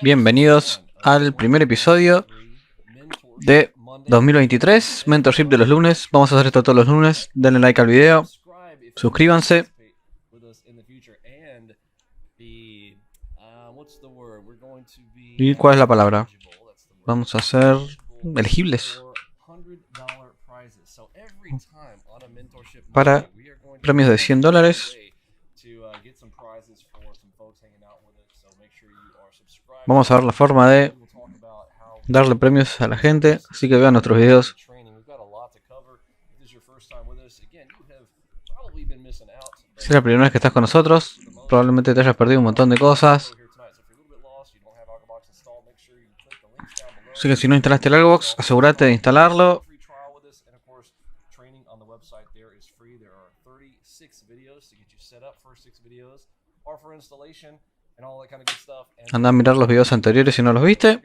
Bienvenidos al primer episodio de 2023, Mentorship de los lunes. Vamos a hacer esto todos los lunes. Denle like al video, suscríbanse. ¿Y cuál es la palabra? Vamos a hacer elegibles para premios de $100. Vamos a ver la forma de darle premios a la gente, así que vean nuestros videos. Si es la primera vez que estás con nosotros, probablemente te hayas perdido un montón de cosas. Así que si no instalaste el AlgoBox, asegúrate de instalarlo. Anda a mirar los videos anteriores si no los viste.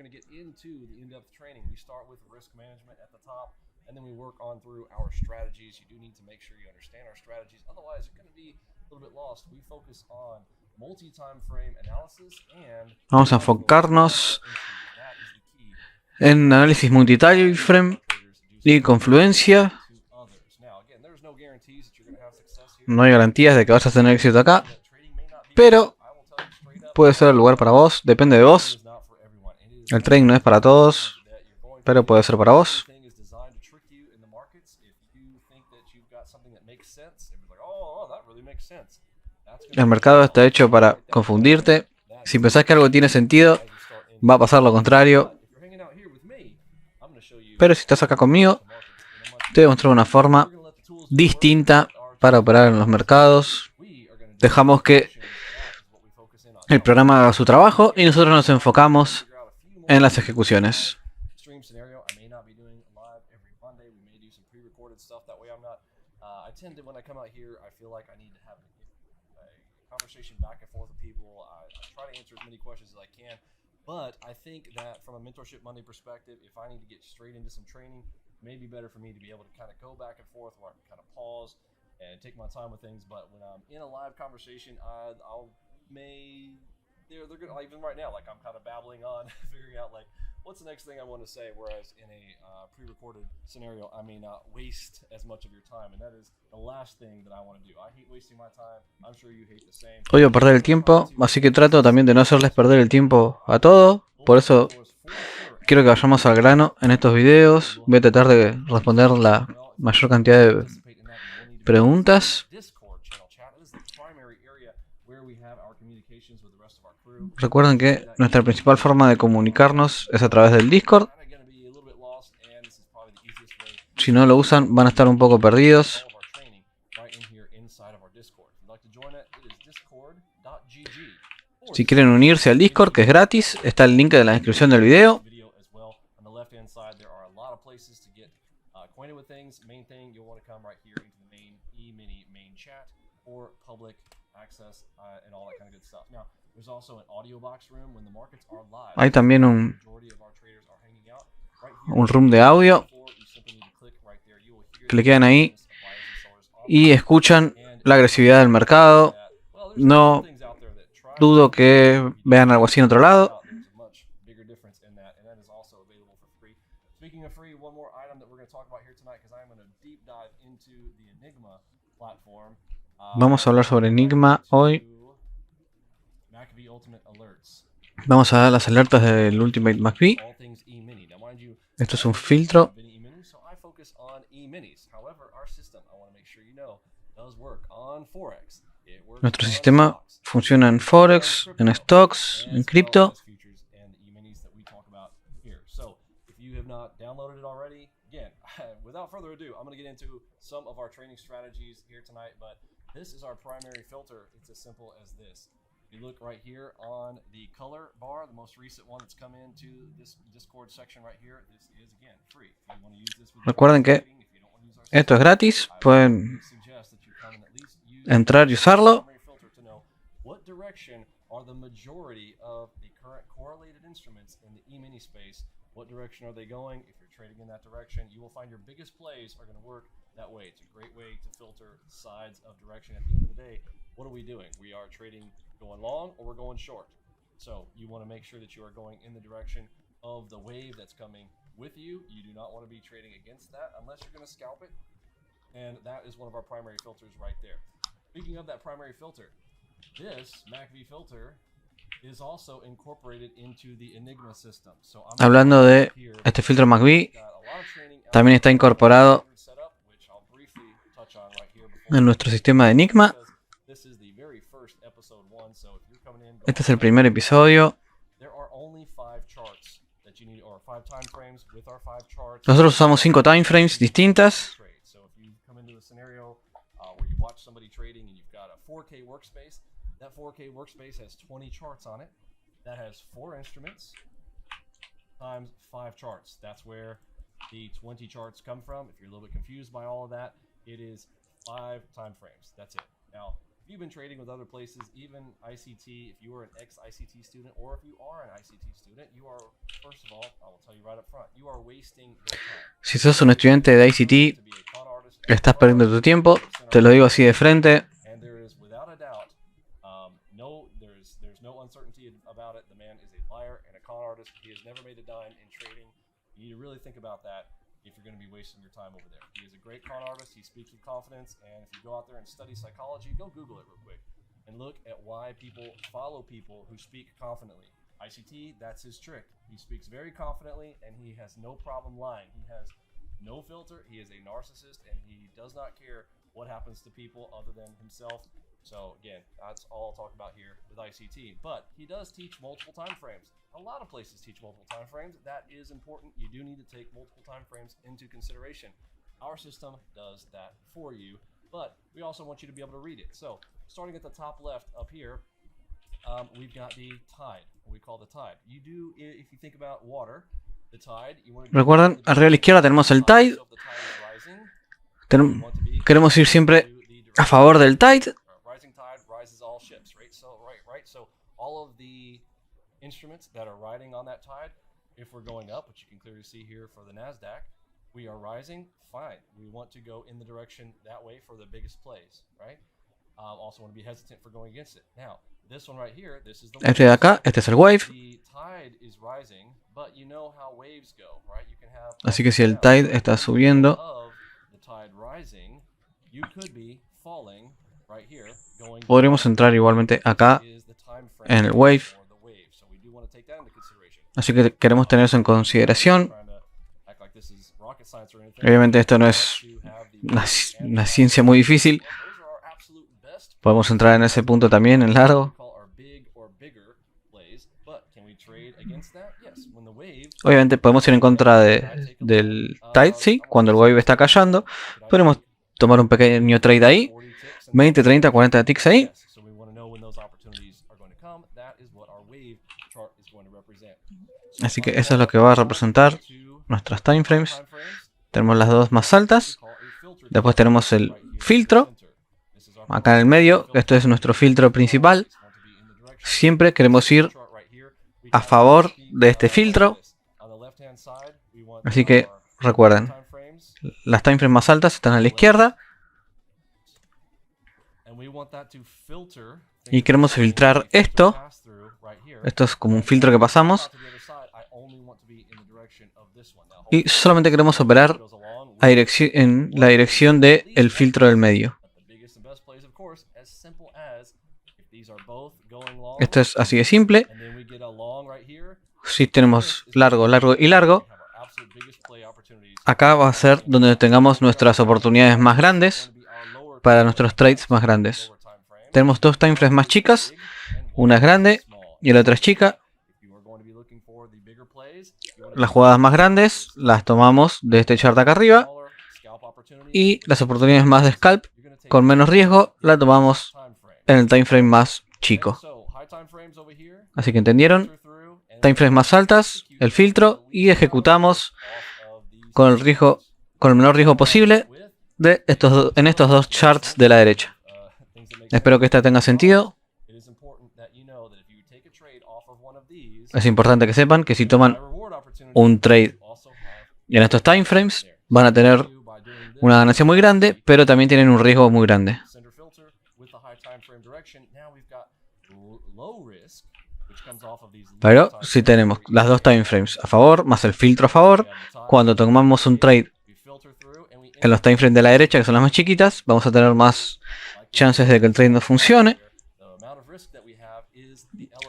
Vamos a enfocarnos en análisis multitime frame y confluencia. No hay garantías de que vayas a tener éxito acá, pero puede ser el lugar para vos, depende de vos. El trading no es para todos, pero puede ser para vos. El mercado está hecho para confundirte. Si pensás que algo tiene sentido, va a pasar lo contrario. Pero si estás acá conmigo, te voy a mostrar una forma distinta para operar en los mercados. Dejamos que el programa haga su trabajo y nosotros nos enfocamos en las ejecuciones. But I think that from a Mentorship Monday perspective, if I need to get straight into some training, it may be better for me to be able to kind of go back and forth where I can kind of pause and take my time with things. But when I'm in a live conversation, they're gonna, like, even right now, like I'm kind of babbling on, figuring out like what's the next thing I want to say. Whereas in a pre-recorded scenario, I may not waste as much of your time, and that is the last thing that I want to do. I hate wasting my time. I'm sure you hate the same. Odio perder el tiempo, así que trato también de no hacerles perder el tiempo a todo. Por eso quiero que vayamos al grano en estos videos. Voy a tratar de responder la mayor cantidad de preguntas. Recuerden que nuestra principal forma de comunicarnos es a través del Discord. Si no lo usan, van a estar un poco perdidos. Si quieren unirse al Discord, que es gratis, está el link en la descripción del video. Hay también un room de audio. Cliquean ahí y escuchan la agresividad del mercado. No dudo que vean algo así en otro lado. Vamos a hablar sobre Enigma hoy. Vamos a ver las alertas del Ultimate MACD. Esto es un filtro. Nuestro sistema funciona en Forex, en Stocks, en cripto. You look right here on the color bar, the most recent one that's come into this Discord section right here. This is again free. If you want to use this with Recuerden que esto es gratis, pueden entrar y usarlo. What direction are the majority of the current correlated instruments in the E-mini space? What direction are they going? If you're trading in that direction, you will find your biggest plays are going to work that way. It's a great way to filter sides of direction. At the end of the day, what are we doing? We are trading going long or we're going short. So you want to make sure that you are going in the direction of the wave that's coming with you. You do not want to be trading against that unless you're going to scalp it. And that is one of our primary filters right there. Speaking of that primary filter, this MACV filter is also incorporated into the Enigma system. So Hablando de este filtro MACV, también está incorporado en nuestro sistema de Enigma. Este es el primer episodio. Nosotros usamos 5 timeframes distintas. That 4K workspace has 20 charts on it. That has 4 instruments times 5 charts. That's where the 20 charts come from. If you're a little bit confused by all of that, it is 5 time frames. That's it. Now, if you've been trading with other places, even ICT, if you are an ex-ICT student or if you are an ICT student, you are, first of all, I will tell you right up front, you are wasting your time. Si sos un estudiante de ICT, estás perdiendo tu tiempo. Te lo digo así de frente. About it. The man is a liar and a con artist. He has never made a dime in trading. You need to really think about that if you're going to be wasting your time over there. He is a great con artist. He speaks with confidence. And if you go out there and study psychology, go Google it real quick and look at why people follow people who speak confidently. ICT, that's his trick. He speaks very confidently and he has no problem lying. He has no filter. He is a narcissist and he does not care what happens to people other than himself. So again, that's all I'll talk about here with ICT. But he does teach multiple time frames. A lot of places teach multiple time frames. That is important. You do need to take multiple time frames into consideration. Our system does that for you, but we also want you to be able to read it. So starting at the top left up here, we've got the tide, what we call the tide. You do, if you think about water, the tide, you want to Recuerden, arriba a la izquierda tenemos el tide. Queremos ir siempre a favor del tide. So all of the instruments that are riding on that tide, if we're going up, which you can clearly see here for the NASDAQ, we are rising, fine. We want to go in the direction that way for the biggest plays, right? Also want to be hesitant for going against it. Now, this one right here, this is the Este de acá, este es el wave. The tide is rising, but you know how waves go, right? You can have Así que si el tide está subiendo, the tide rising, you could be falling right here, going podríamos entrar igualmente acá en el wave. Así que queremos tener eso en consideración. Obviamente esto no es una ciencia muy difícil. Podemos entrar en ese punto también en largo. Obviamente podemos ir en contra del tide, sí, cuando el wave está cayendo. Podemos tomar un pequeño trade ahí. 20, 30, 40 ticks ahí. Así que eso es lo que va a representar nuestras timeframes. Tenemos las dos más altas. Después tenemos el filtro. Acá en el medio, esto es nuestro filtro principal. Siempre queremos ir a favor de este filtro. Así que recuerden, las timeframes más altas están a la izquierda. Y queremos filtrar esto. Esto es como un filtro que pasamos. Y solamente queremos operar en la dirección del filtro del medio. Esto es así de simple. Si tenemos largo, largo y largo, acá va a ser donde tengamos nuestras oportunidades más grandes para nuestros trades más grandes. Tenemos dos timeframes más chicas. Una es grande y la otra es chica. Las jugadas más grandes las tomamos de este chart acá arriba. Y las oportunidades más de scalp con menos riesgo la tomamos en el timeframe más chico. Así que entendieron. Timeframes más altas, el filtro, y ejecutamos con el menor riesgo posible en estos dos charts de la derecha. Espero que esta tenga sentido. Es importante que sepan que si toman un trade en estos timeframes van a tener una ganancia muy grande, pero también tienen un riesgo muy grande. Pero si tenemos las dos time frames a favor, más el filtro a favor, cuando tomamos un trade en los time frames de la derecha, que son las más chiquitas, vamos a tener más chances de que el trade no funcione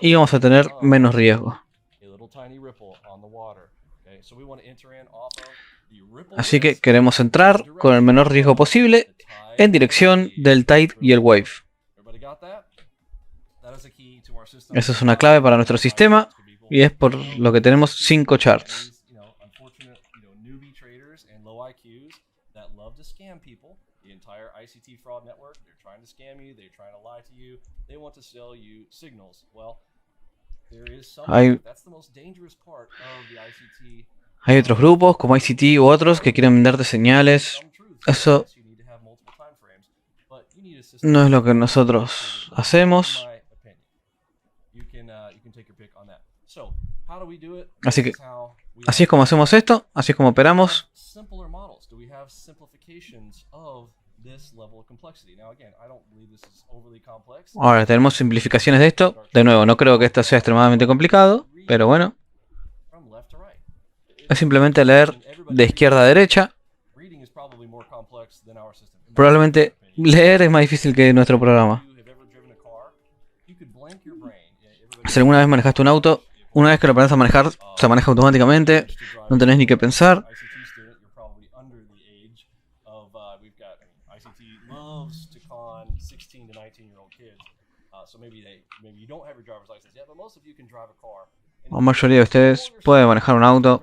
y vamos a tener menos riesgo. Así que queremos entrar con el menor riesgo posible en dirección del tide y el wave. Eso es una clave para nuestro sistema y es por lo que tenemos 5 charts. Hay otros grupos como ICT u otros que quieren venderte señales. Eso no es lo que nosotros hacemos. Así que así es como hacemos esto, así es como operamos. Ahora tenemos simplificaciones de esto. De nuevo, no creo que esto sea extremadamente complicado, pero bueno. Es simplemente leer de izquierda a derecha. Probablemente leer es más difícil que nuestro programa. Si alguna vez manejaste un auto, una vez que lo aprendes a manejar, se maneja automáticamente. No tenés ni que pensar. La mayoría de ustedes pueden manejar un auto.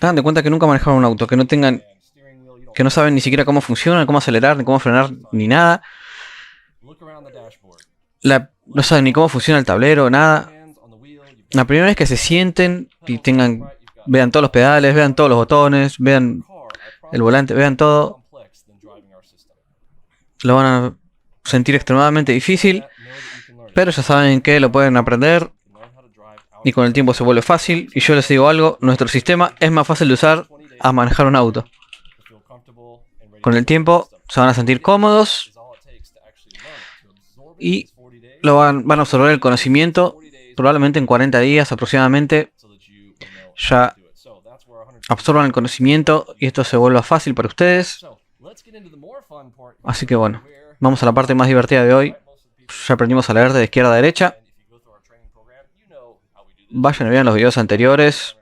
Hagan de cuenta que nunca manejaron un auto, que no saben ni siquiera cómo funciona, cómo acelerar, ni cómo frenar, ni nada. No saben ni cómo funciona el tablero, nada. La primera vez que se sienten y vean todos los pedales, vean todos los botones, vean el volante, vean todo, lo van a sentir extremadamente difícil, pero ya saben que lo pueden aprender y con el tiempo se vuelve fácil. Y yo les digo algo, nuestro sistema es más fácil de usar a manejar un auto. Con el tiempo se van a sentir cómodos y van a absorber el conocimiento. Probablemente en 40 días aproximadamente ya absorban el conocimiento y esto se vuelva fácil para ustedes. Así que bueno, vamos a la parte más divertida de hoy. Ya aprendimos a leer de izquierda a derecha. Vayan y vean los videos anteriores.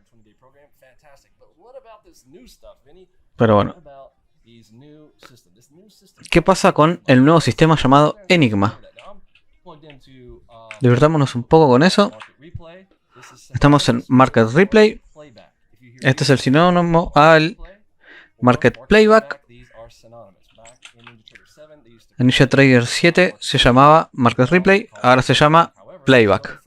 Pero bueno, ¿qué pasa con el nuevo sistema llamado Enigma? Divertámonos un poco con eso. Estamos en Market Replay. Este es el sinónimo al Market Playback. En Ninja Trader 7 se llamaba Market Replay, ahora se llama Playback.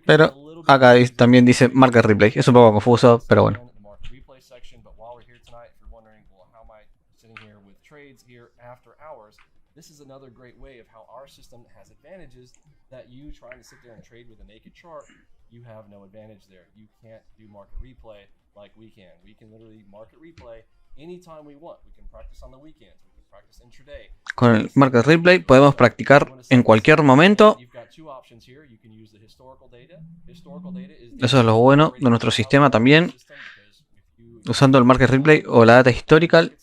Pero acá también dice Market Replay. Es un poco confuso, pero bueno. This is another great way of how our system has advantages that you trying to sit there and trade with a naked chart, you have no advantage there. You can't do market replay like we can. We can literally market replay anytime we want. We can practice on the weekends. We can practice intraday. Con el market replay podemos practicar en cualquier momento. Eso es lo bueno de nuestro sistema también. Usando el market replay o la data historical,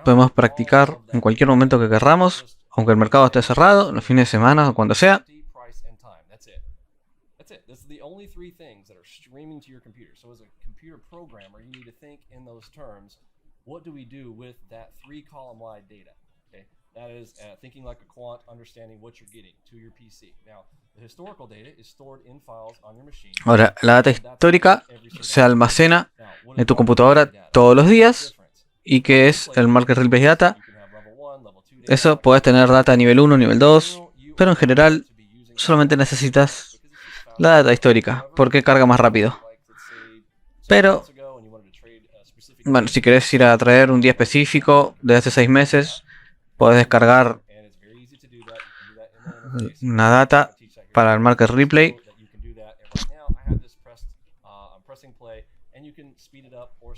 podemos practicar en cualquier momento que querramos, aunque el mercado esté cerrado, en los fines de semana o cuando sea. Ahora, la data histórica se almacena en tu computadora todos los días. ¿Y qué es el Market Replay Data? Eso, puedes tener data nivel 1, nivel 2, pero en general solamente necesitas la data histórica, porque carga más rápido. Pero Bueno, si querés ir a traer un día específico de hace 6 meses, podés descargar una data para el market replay.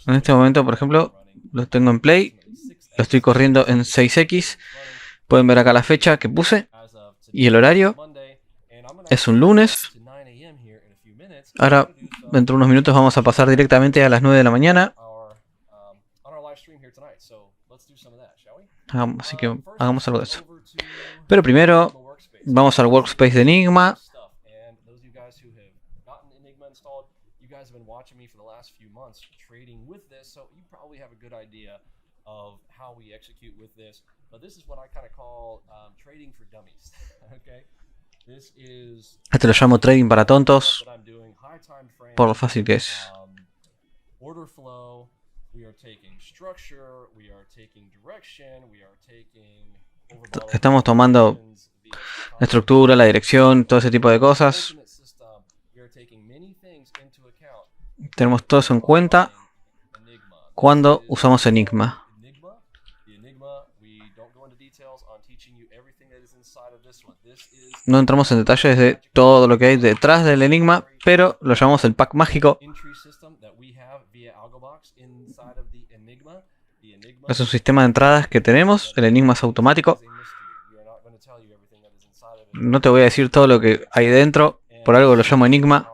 En este momento, por ejemplo, lo tengo en play, lo estoy corriendo en 6x. Pueden ver acá la fecha que puse y el horario. Es un lunes. Ahora, dentro de unos minutos vamos a pasar directamente a las 9 de la mañana. Así que hagamos algo de eso. Pero primero, vamos al workspace de Enigma. Este lo llamo trading para tontos, por lo fácil que es. Estamos tomando la estructura, la dirección, todo ese tipo de cosas. Tenemos todo eso en cuenta cuando usamos Enigma. No entramos en detalles de todo lo que hay detrás del Enigma, pero lo llamamos el pack mágico. Es un sistema de entradas que tenemos. El Enigma es automático. No te voy a decir todo lo que hay dentro, por algo lo llamo Enigma,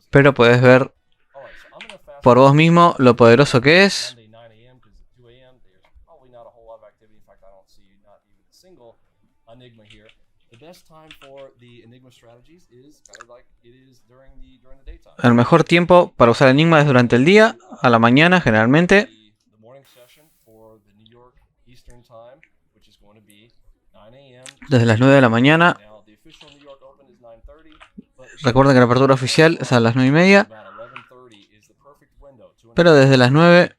pero puedes ver por vos mismo lo poderoso que es. El mejor tiempo para usar Enigma es durante el día, a la mañana generalmente. Desde las 9 de la mañana. Recuerden que la apertura oficial es a las 9 y media. Pero desde las 9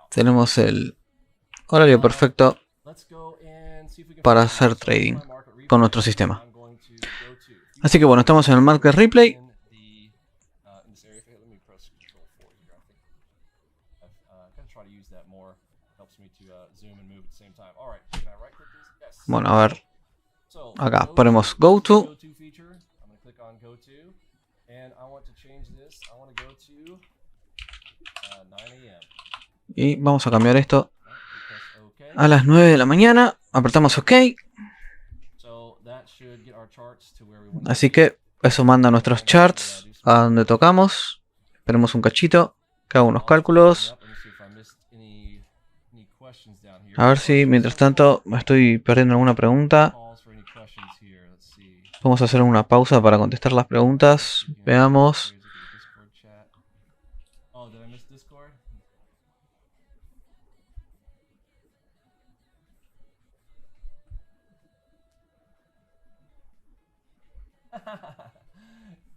tenemos el horario perfecto para hacer trading con nuestro sistema. Así que bueno, estamos en el market replay. Bueno, a ver. Acá ponemos go to. Y vamos a cambiar esto a las 9 de la mañana. Apretamos OK. Así que eso manda nuestros charts a donde tocamos. Esperemos un cachito, que haga unos cálculos. A ver si mientras tanto me estoy perdiendo alguna pregunta. Vamos a hacer una pausa para contestar las preguntas. Veamos.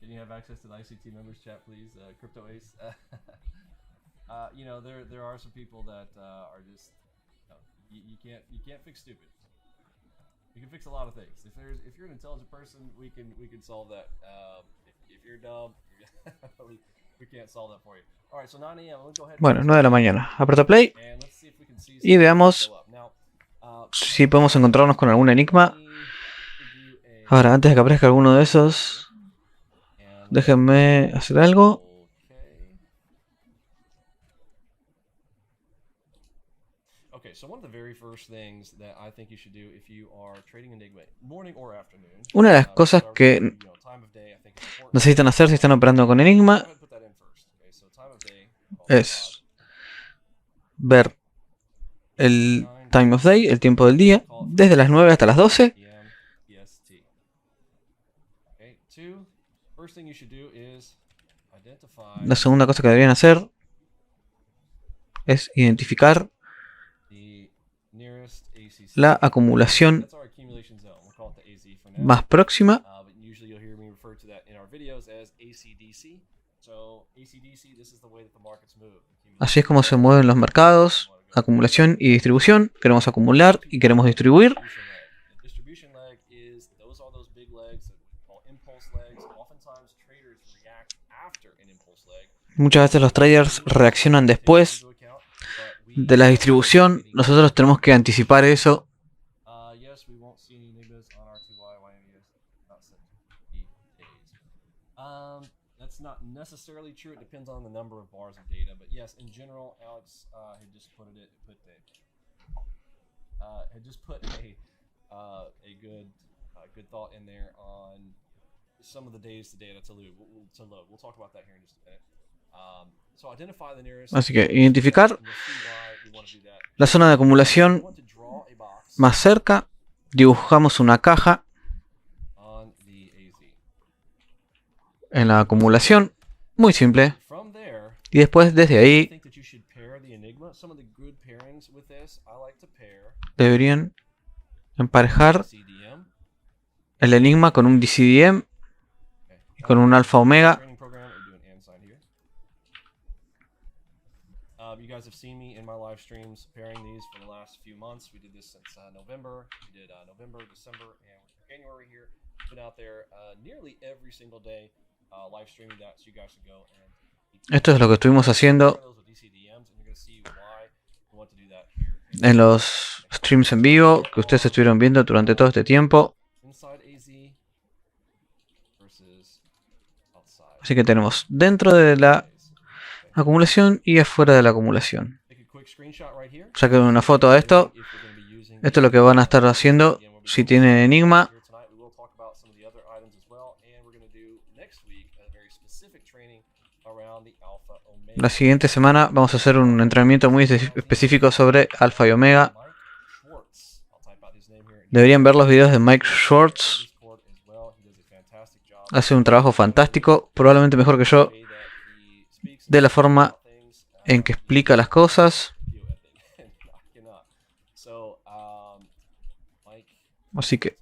Can you have access to the ICT members chat, please? Crypto Ace. You know, there are some people that are just you can't fix stupid. You can fix a lot of things. If you're an intelligent person, we can solve that. If you're dumb, we can't solve that for you. All right, so 9 a.m. Let's go ahead. Bueno, 9 de la mañana. Aprieto play y veamos si podemos encontrarnos con algún enigma. Ahora, antes de que aparezca alguno de esos, déjenme hacer algo. Una de las cosas que necesitan hacer si están operando con Enigma es ver el time of day, el tiempo del día, desde las 9 hasta las 12. La segunda cosa que deberían hacer es identificar la acumulación más próxima. Así es como se mueven los mercados, acumulación y distribución. Queremos acumular y queremos distribuir. Muchas veces los traders reaccionan después de la distribución. Nosotros tenemos que anticipar eso. Yes, we won't see any enigmas on R2Y, YMES, not set days. That's not necessarily true. It depends on the number of bars of data. But yes, in general, Alex had just put a good thought in there on some of the days to data to load. We'll talk about that here in just a minute. So identify the nearest. Así que identificar la zona de acumulación más cerca. Dibujamos una caja en la acumulación, muy simple, y después desde ahí deberían emparejar el enigma con un DCDM y con un alfa omega. You guys have seen me in my live streams pairing these for the last few months. We did this since November. We did November, December, and January here. Been out there nearly every single day live streaming that, so you guys should go and. Esto es lo que estuvimos haciendo en los streams en vivo que ustedes estuvieron viendo durante todo este tiempo. Así que tenemos dentro de la acumulación y afuera de la acumulación. Saquen una foto de esto. Esto es lo que van a estar haciendo si tienen enigma. La siguiente semana vamos a hacer un entrenamiento muy específico sobre alfa y omega. Deberían ver los videos de Mike Schwartz. Hace un trabajo fantástico, probablemente mejor que yo, de la forma en que explica las cosas. Así que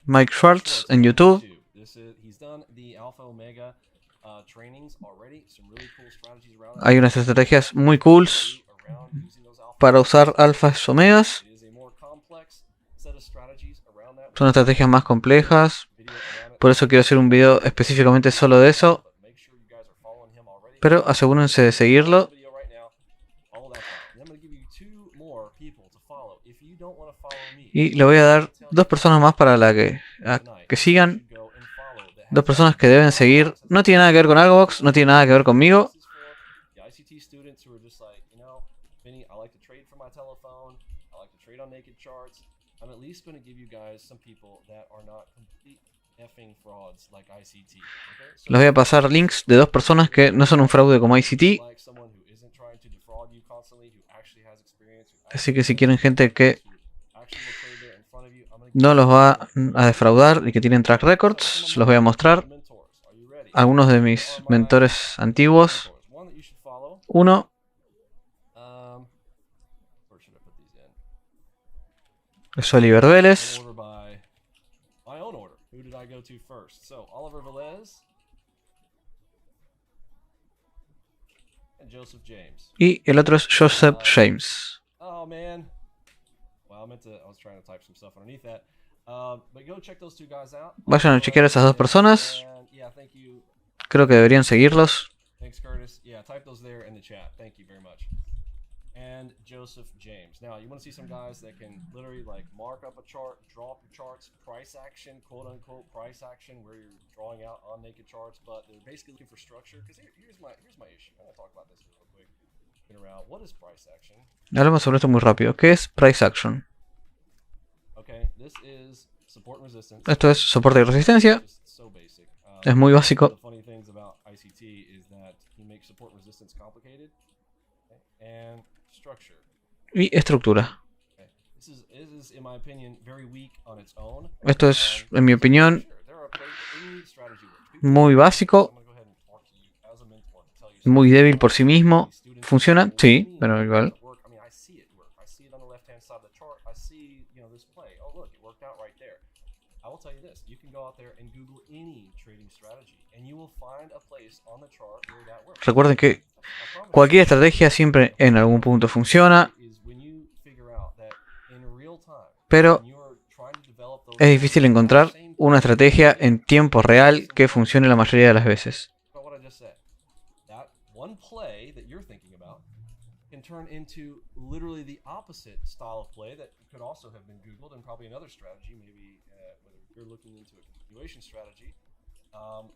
Mike Schwartz en YouTube. Hay unas estrategias muy cool para usar alfas y omegas. Son estrategias más complejas. Por eso quiero hacer un video específicamente solo de eso. Pero asegúrense de seguirlo. Y le voy a dar 2 personas más para que sigan. 2 personas que deben seguir. No tiene nada que ver con AlgoBox, no tiene nada que ver conmigo. Les voy a pasar links de 2 personas que no son un fraude como ICT. Así que si quieren gente que no los va a defraudar y que tienen track records, se los voy a mostrar. Algunos de mis mentores antiguos. Uno es Oliver Vélez. Y el otro es Joseph James. Vayan a chequear a esas 2 personas. Creo que deberían seguirlos. And Joseph James. Now, you want to see some guys that can literally like mark up a chart, draw up your charts, price action, quote unquote price action, where you're drawing out on naked charts, but they're basically looking for structure. Because here's my issue. I'm gonna talk about this real quick. What is price action? Hablamos sobre esto muy rápido. ¿Qué es price action? Okay, this is support and resistance. Esto es soporte y resistencia. Es muy básico. Y estructura. Esto es, en mi opinión, muy básico, muy débil por sí mismo. ¿Funciona? Sí, pero igual. Recuerden que cualquier estrategia siempre en algún punto funciona, pero es difícil encontrar una estrategia en tiempo real que funcione la mayoría de las veces. But what I just said, that one play that you're thinking about can turn into literally the opposite style of play that could also have been Googled and probably another strategy, maybe whether you're looking into a continuation strategy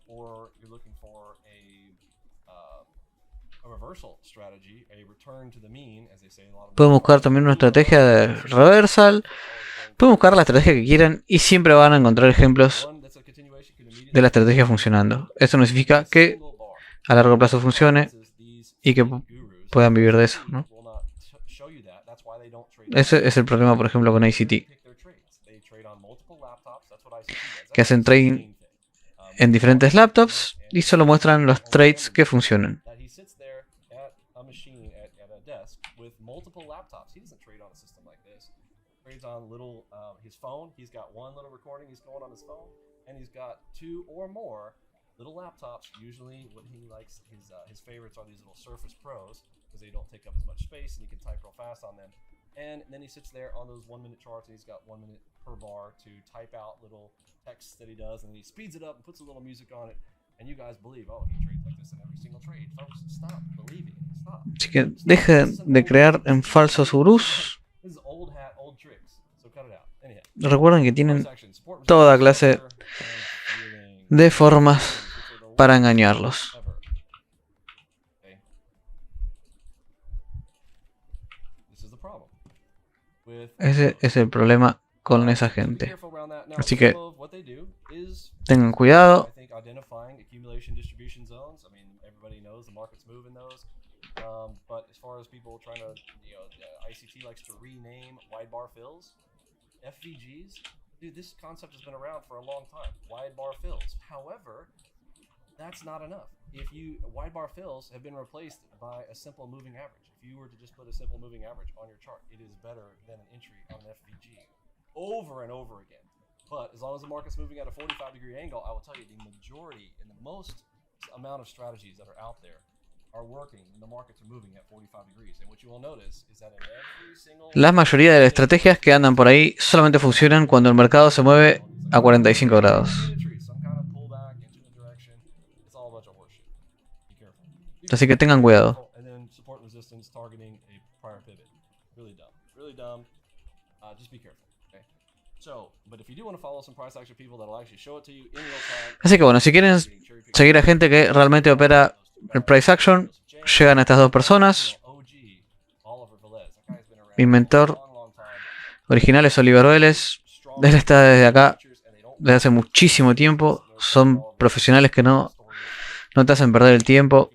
or you're looking for a reversal strategy, a return to the mean, as they say a lot of. Pueden buscar también una estrategia de reversal. Pueden buscar la estrategia que quieran y siempre van a encontrar ejemplos de la estrategia funcionando. Eso no significa que a largo plazo funcione y que puedan vivir de eso, ¿no? Ese es el problema, por ejemplo, con ACT, que hacen trading en diferentes laptops y solo muestran los trades que funcionan. On little his phone, he's got one little recording he's going on his phone, and he's got two or more little laptops. Usually, what he likes, his favorites are these little Surface Pros because they don't take up as much space and he can type real fast on them. And then he sits there on those 1 minute charts, and he's got 1 minute per bar to type out little texts that he does, and then he speeds it up and puts a little music on it. And you guys believe, oh, he trades like this in every single trade. Folks, stop believing. Stop. Así que dejen de creer en falsos gurús. This is old hat, old tricks. Recuerden que tienen toda clase de formas para engañarlos. Ese es el problema con esa gente. Así que tengan cuidado. FVGs, dude, this concept has been around for a long time. Wide bar fills. However, that's not enough. Wide bar fills have been replaced by a simple moving average. If you were to just put a simple moving average on your chart, it is better than an entry on an FVG over and over again. But as long as the market's moving at a 45-degree angle, I will tell you the majority and the most amount of strategies that are out there are working when the markets are moving at 45 degrees. And what you will notice is that in every single La mayoría de las estrategias que andan por ahí solamente funcionan cuando el mercado se mueve a 45 grados. Así que tengan cuidado. Así que bueno, si quieren seguir a gente que realmente opera el price action, llegan a estas dos personas. Mi mentor original es Oliver Vélez. Él está desde acá desde hace muchísimo tiempo. Son profesionales que no te hacen perder el tiempo,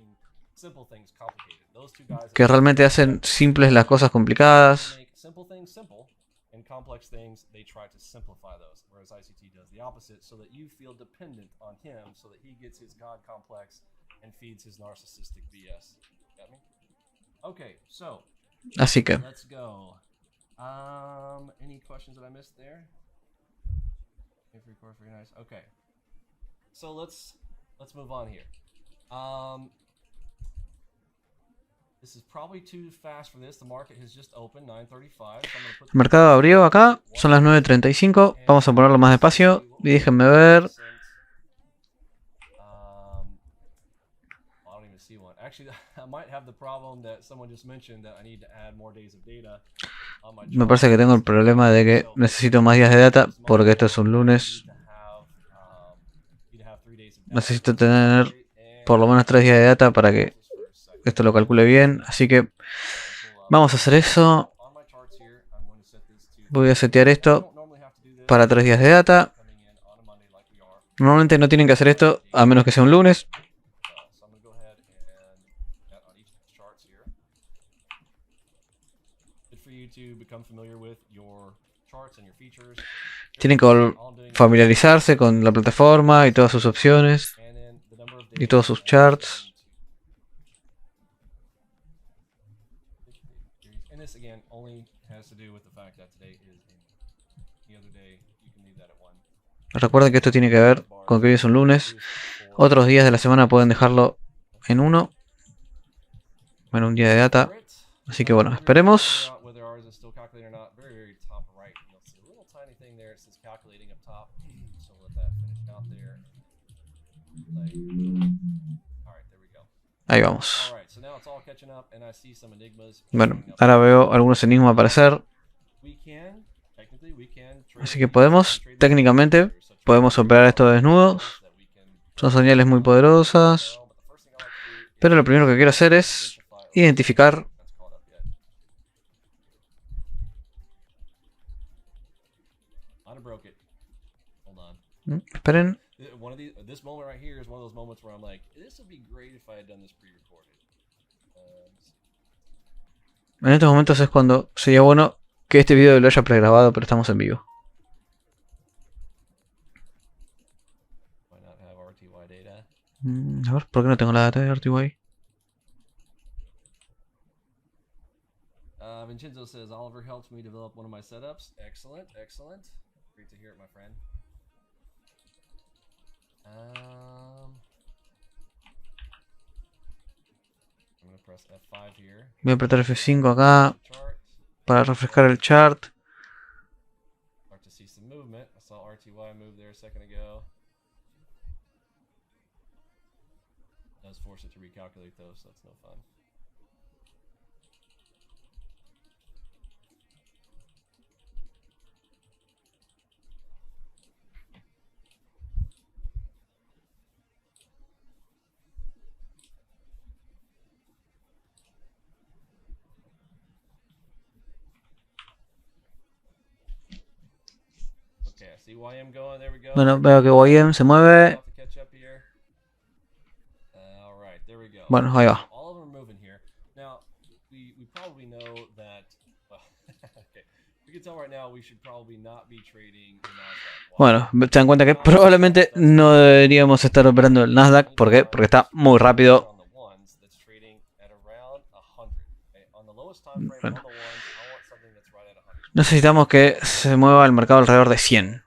que realmente hacen simples las cosas complicadas. Así que any questions that I missed there? Very nice. Okay. So let's move on here. This is probably too fast for this. The market has just opened 9:35. El mercado abrió acá, son las 9:35. Vamos a ponerlo más despacio y déjenme ver. Me parece que tengo el problema de que necesito más días de data porque esto es un lunes. Necesito tener por lo menos 3 días de data para que esto lo calcule bien. Así que vamos a hacer eso. Voy a setear esto para 3 días de data. Normalmente no tienen que hacer esto a menos que sea un lunes. Tienen que familiarizarse con la plataforma y todas sus opciones y todos sus charts. Recuerden que esto tiene que ver con que hoy es un lunes. Otros días de la semana pueden dejarlo en uno. Bueno, un día de data. Así que bueno, esperemos. Ahí vamos. Bueno, ahora veo algunos enigmas aparecer. Así que podemos, técnicamente, podemos operar estos desnudos. Son señales muy poderosas. Pero lo primero que quiero hacer es identificar. Esperen. En estos momentos es cuando sería bueno que este video lo haya pregrabado, pero estamos en vivo. A ver, ¿por qué no tengo la data de RTY? Vincenzo says Oliver helped me develop one of my setups. Excellent, excellent. Great to hear it, my friend. I'm gonna press F5 here. Voy a apretar F5 acá para refrescar el chart. Start to see some movement. I saw RTY move there a second ago. Does force it to recalculate though, so that's no fun. Bueno, veo que YM se mueve. Bueno, ahí va. Bueno, te dan cuenta que probablemente no deberíamos estar operando el Nasdaq. ¿Por qué? Porque está muy rápido. Bueno. Necesitamos que se mueva el mercado alrededor de 100.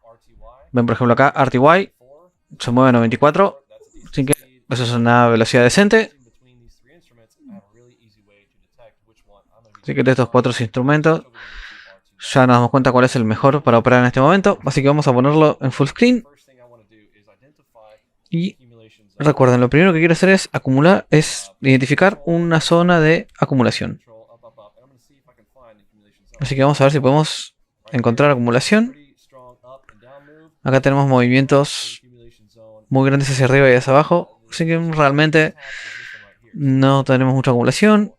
Ven, por ejemplo, acá RTY se mueve a 94. Así que eso es una velocidad decente. Así que de estos 4 instrumentos ya nos damos cuenta cuál es el mejor para operar en este momento. Así que vamos a ponerlo en full screen. Y recuerden, lo primero que quiero hacer es acumular, es identificar una zona de acumulación. Así que vamos a ver si podemos encontrar acumulación. Acá tenemos movimientos muy grandes hacia arriba y hacia abajo. Así que realmente no tenemos mucha acumulación.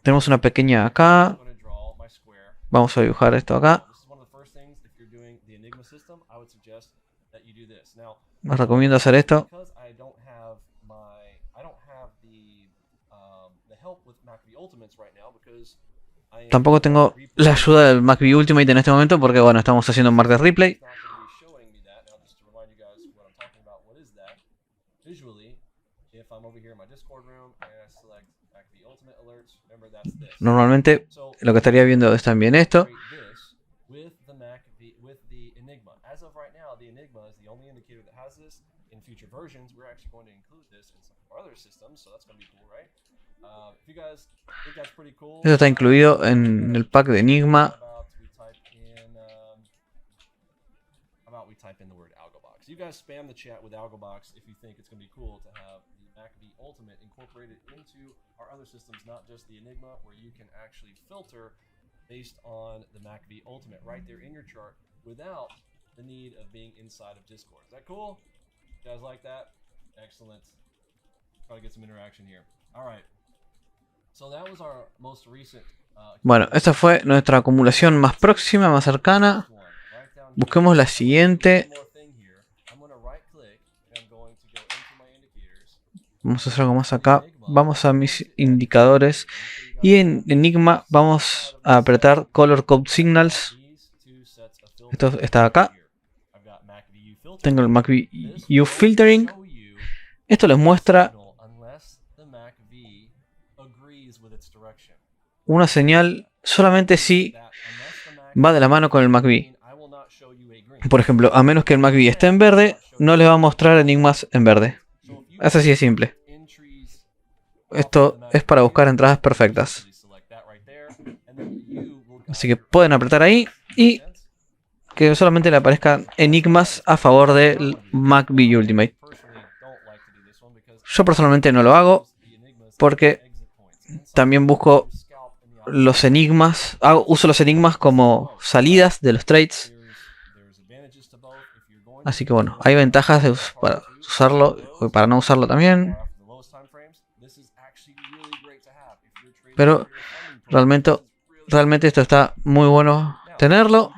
Tenemos una pequeña acá. Vamos a dibujar esto acá. Les recomiendo hacer esto. Tampoco tengo la ayuda del MACV Ultimate en este momento porque, bueno, estamos haciendo un market replay. Normalmente lo que estaría viendo es también esto. Esto está incluido en el pack de Enigma. You guys spam the chat with AlgoBox if you think it's going to be cool to have the MACV Ultimate incorporated into our other systems, not just the Enigma, where you can actually filter based on the MACV Ultimate right there in your chart without the need of being inside of Discord. Is that cool? You guys like that? Excellent. Try to get some interaction here. All right. So that was our most recent. Bueno, esta fue nuestra acumulación más próxima, más cercana. Busquemos la siguiente. Vamos a hacer algo más acá. Vamos a mis indicadores. Y en Enigma vamos a apretar Color Code Signals. Esto está acá. Tengo el MACV U Filtering. Esto les muestra una señal solamente si va de la mano con el MACV. Por ejemplo, a menos que el MACV esté en verde, no les va a mostrar enigmas en verde. Es así de simple. Esto es para buscar entradas perfectas. Así que pueden apretar ahí y que solamente le aparezcan enigmas a favor del MACV Ultimate. Yo personalmente no lo hago porque también busco los enigmas, uso los enigmas como salidas de los trades. Así que bueno, hay ventajas para usarlo y para no usarlo también. Pero realmente esto está muy bueno tenerlo.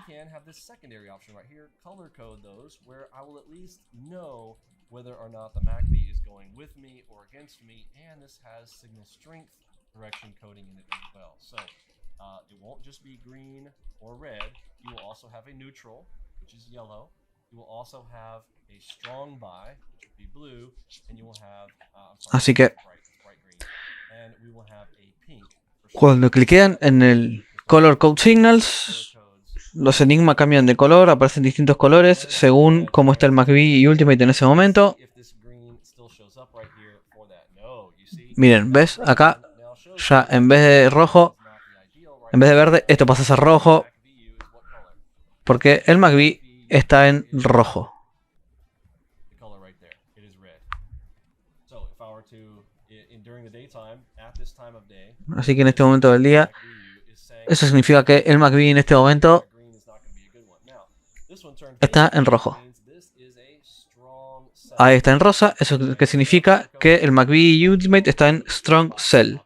Whether or not the MACV is going with me or against me, and this has signal strength direction coding in it as well. So it won't just be green or red. You will also have a neutral, which is yellow. You will also have a strong buy, which will be blue, and you will have Así que bright green, and we will have a pink. Cuando cliquean en el Color Code Signals, los enigmas cambian de color, aparecen distintos colores según cómo está el MACV y Ultimate en ese momento. Miren, ¿ves? Acá ya en vez de rojo, en vez de verde, esto pasa a ser rojo. Porque el MACV está en rojo. Así que en este momento del día, eso significa que el MACV en este momento está en rojo. Ahí está en rosa, eso que significa que el MACV Ultimate está en Strong Sell.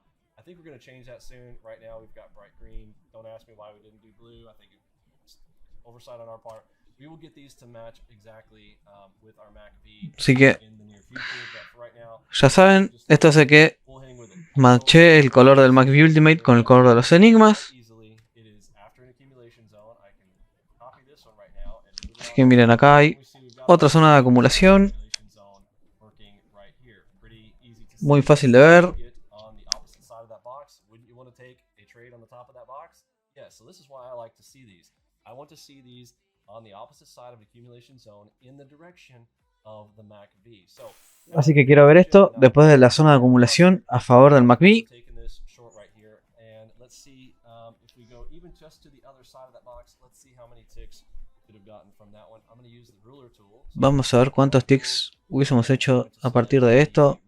Así que ya saben, esto hace que matche el color del MACV Ultimate con el color de los enigmas. Así que miren, acá hay otra zona de acumulación. Muy fácil de ver. Así que quiero ver esto después de la zona de acumulación a favor del MACV. Vamos a ver cuántos ticks hubiésemos hecho a partir de esto.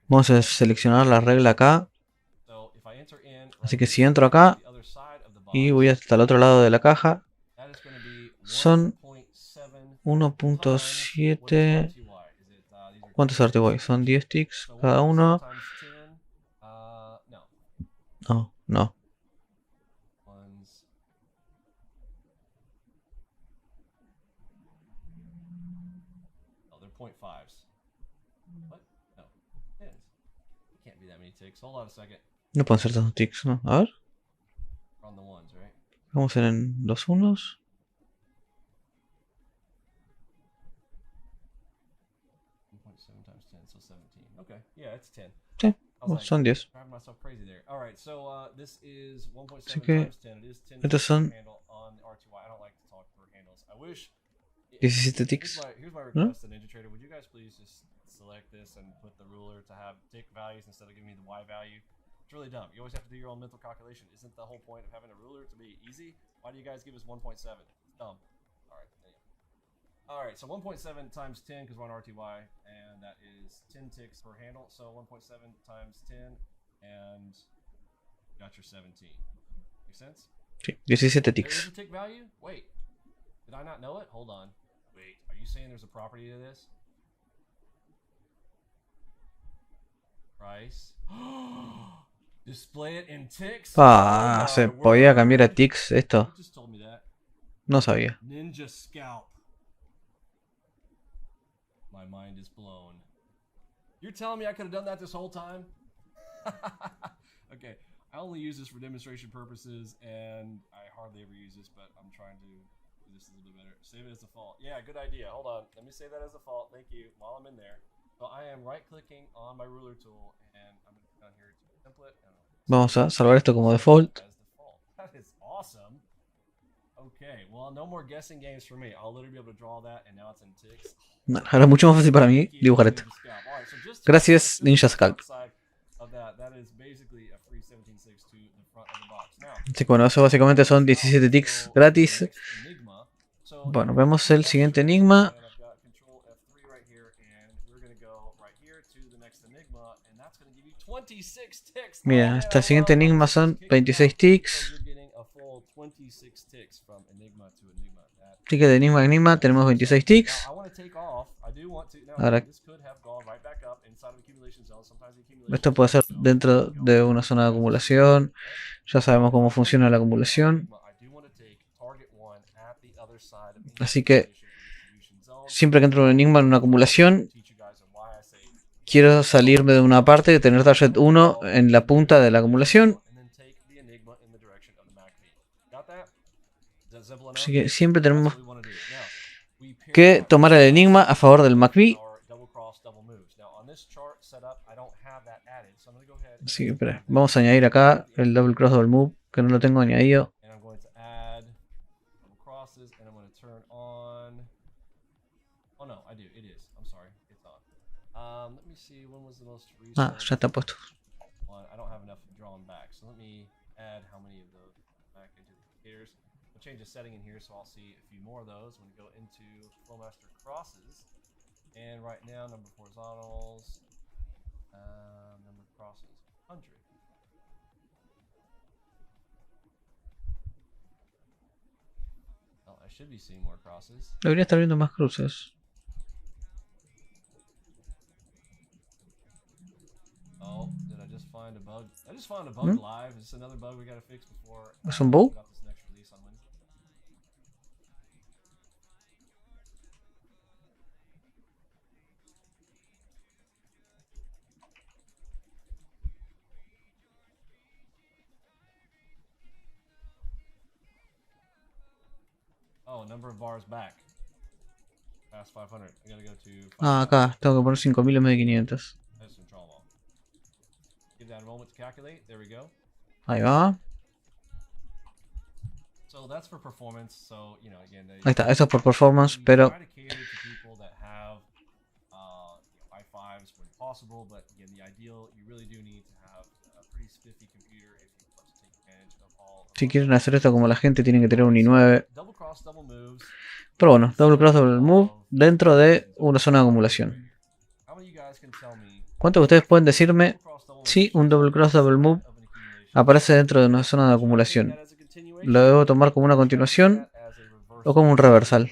Vamos a seleccionar la regla acá. Así que si entro acá y voy hasta el otro lado de la caja, son 1.7. ¿Cuántos RTY? Son 10 ticks cada uno. No. No pueden ser tantos ticks, ¿no? A ver. Vamos a ver en los unos. Sí, son 10. Así que estos son 17 ticks, ¿no? It's really dumb. You always have to do your own mental calculation. Isn't the whole point of having a ruler to be easy? Why do you guys give us 1.7? It's dumb. Alright, so 1.7 times 10 because we're on RTY, and that is 10 ticks per handle. So 1.7 times 10, and got your 17. Make sense? Sí, 17 ticks. There's a tick value? Wait, did I not know it? Hold on. Wait, are you saying there's a property to this? Price. Display it in ticks. ¿Se podía cambiar a ticks esto? No sabía. Ninja scalp. My mind is blown. You're telling me I could have done that this whole time? Okay, I only use this for demonstration purposes, and I hardly ever use this, but I'm trying to do this a little bit better. Save it as default. Yeah, good idea. Hold on. Let me save that as default. Thank you. While I'm in there. So I am right-clicking on my ruler tool, and I'm going to down here to template. Vamos a salvar esto como default. That is awesome. Okay, well, no more guessing games for me. I'll literally be able to draw that, and now it's in ticks. Ahora es mucho más fácil para mí dibujar esto. Gracias, Ninja Scalp. Así que bueno, eso básicamente son 17 ticks gratis Bueno, vemos el siguiente enigma. Mira, este siguiente enigma son 26 ticks. Ticket de enigma a enigma, tenemos 26 ticks. Ahora, esto puede ser dentro de una zona de acumulación. Ya sabemos cómo funciona la acumulación. Así que siempre que entro en un enigma en una acumulación, quiero salirme de una parte y tener target 1 en la punta de la acumulación. Así que siempre tenemos que tomar el enigma a favor del MACD. Así que espera, vamos a añadir acá el double cross double move, que no lo tengo añadido. Ah, ya está puesto. Change the setting in here, so I'll see a few more of those when we go into Flowmaster crosses. And right now, number of horizontals, number of crosses, 100. Well, I should be seeing more crosses. Debería estar viendo más cruces. Oh, did I just find a bug? I just found a bug live. Is this another bug we gotta fix before? ¿Es un bug? Oh, number of bars back. Past 500. I gotta go to 500. Ah, acá. Tengo que poner 5000 en vez de 500. Give that a moment to calculate. There we go. Ahí va. So that's for performance. So, you know, again, ahí está. Eso es por performance, pero si quieren hacer esto como la gente, tienen que tener un i9. Pero bueno, double cross, double move dentro de una zona de acumulación. ¿Cuántos de ustedes pueden decirme si un double cross, double move aparece dentro de una zona de acumulación? ¿Lo debo tomar como una continuación o como un reversal?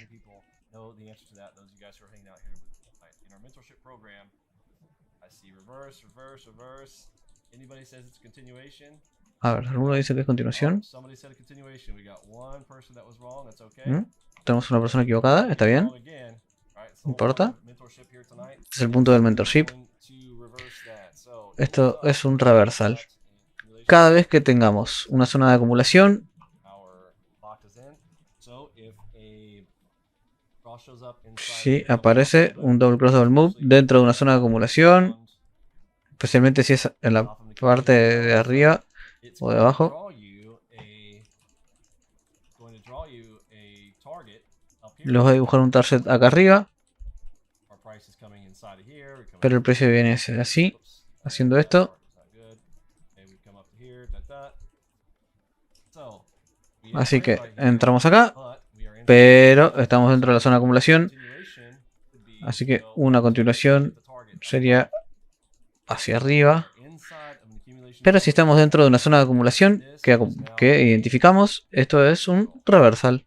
A ver, ¿alguno dice que es continuación? Tenemos una persona equivocada, está bien. No importa. Este es el punto del mentorship. Esto es un reversal. Cada vez que tengamos una zona de acumulación, si aparece un double cross double move dentro de una zona de acumulación, especialmente si es en la parte de arriba o de abajo, les voy a dibujar un target acá arriba, pero el precio viene así, haciendo esto. Así que entramos acá, pero estamos dentro de la zona de acumulación, así que una continuación sería hacia arriba. Pero si estamos dentro de una zona de acumulación que identificamos, esto es un reversal.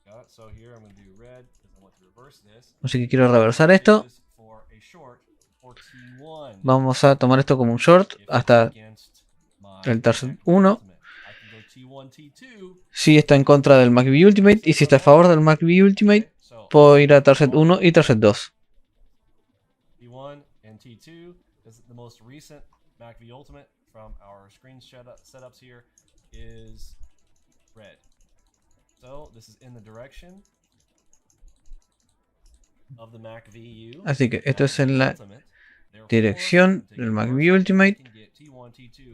Así que quiero reversar esto. Vamos a tomar esto como un short hasta el target 1. Si está en contra del MACD Ultimate y si está a favor del MACD Ultimate, puedo ir a target 1 y target 2. From our screen setups here is red. So this is in the direction of the MACVU. Así que esto es en la dirección del MACV Ultimate.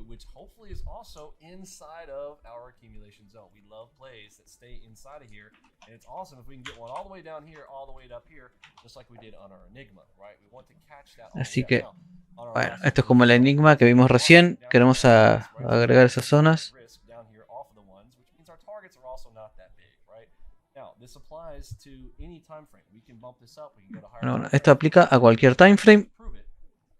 Which hopefully is also inside of our accumulation zone. We love plays that stay inside of here, and it's awesome if we can get one all the way down here, all the way up here, just like we did on our Enigma, right? We want to catch that. Así que bueno, esto es como el enigma que vimos recién. Queremos agregar esas zonas. this applies to any time frame. We can bump this up. We can go to higher Bueno, time esto aplica a cualquier time frame. prove it.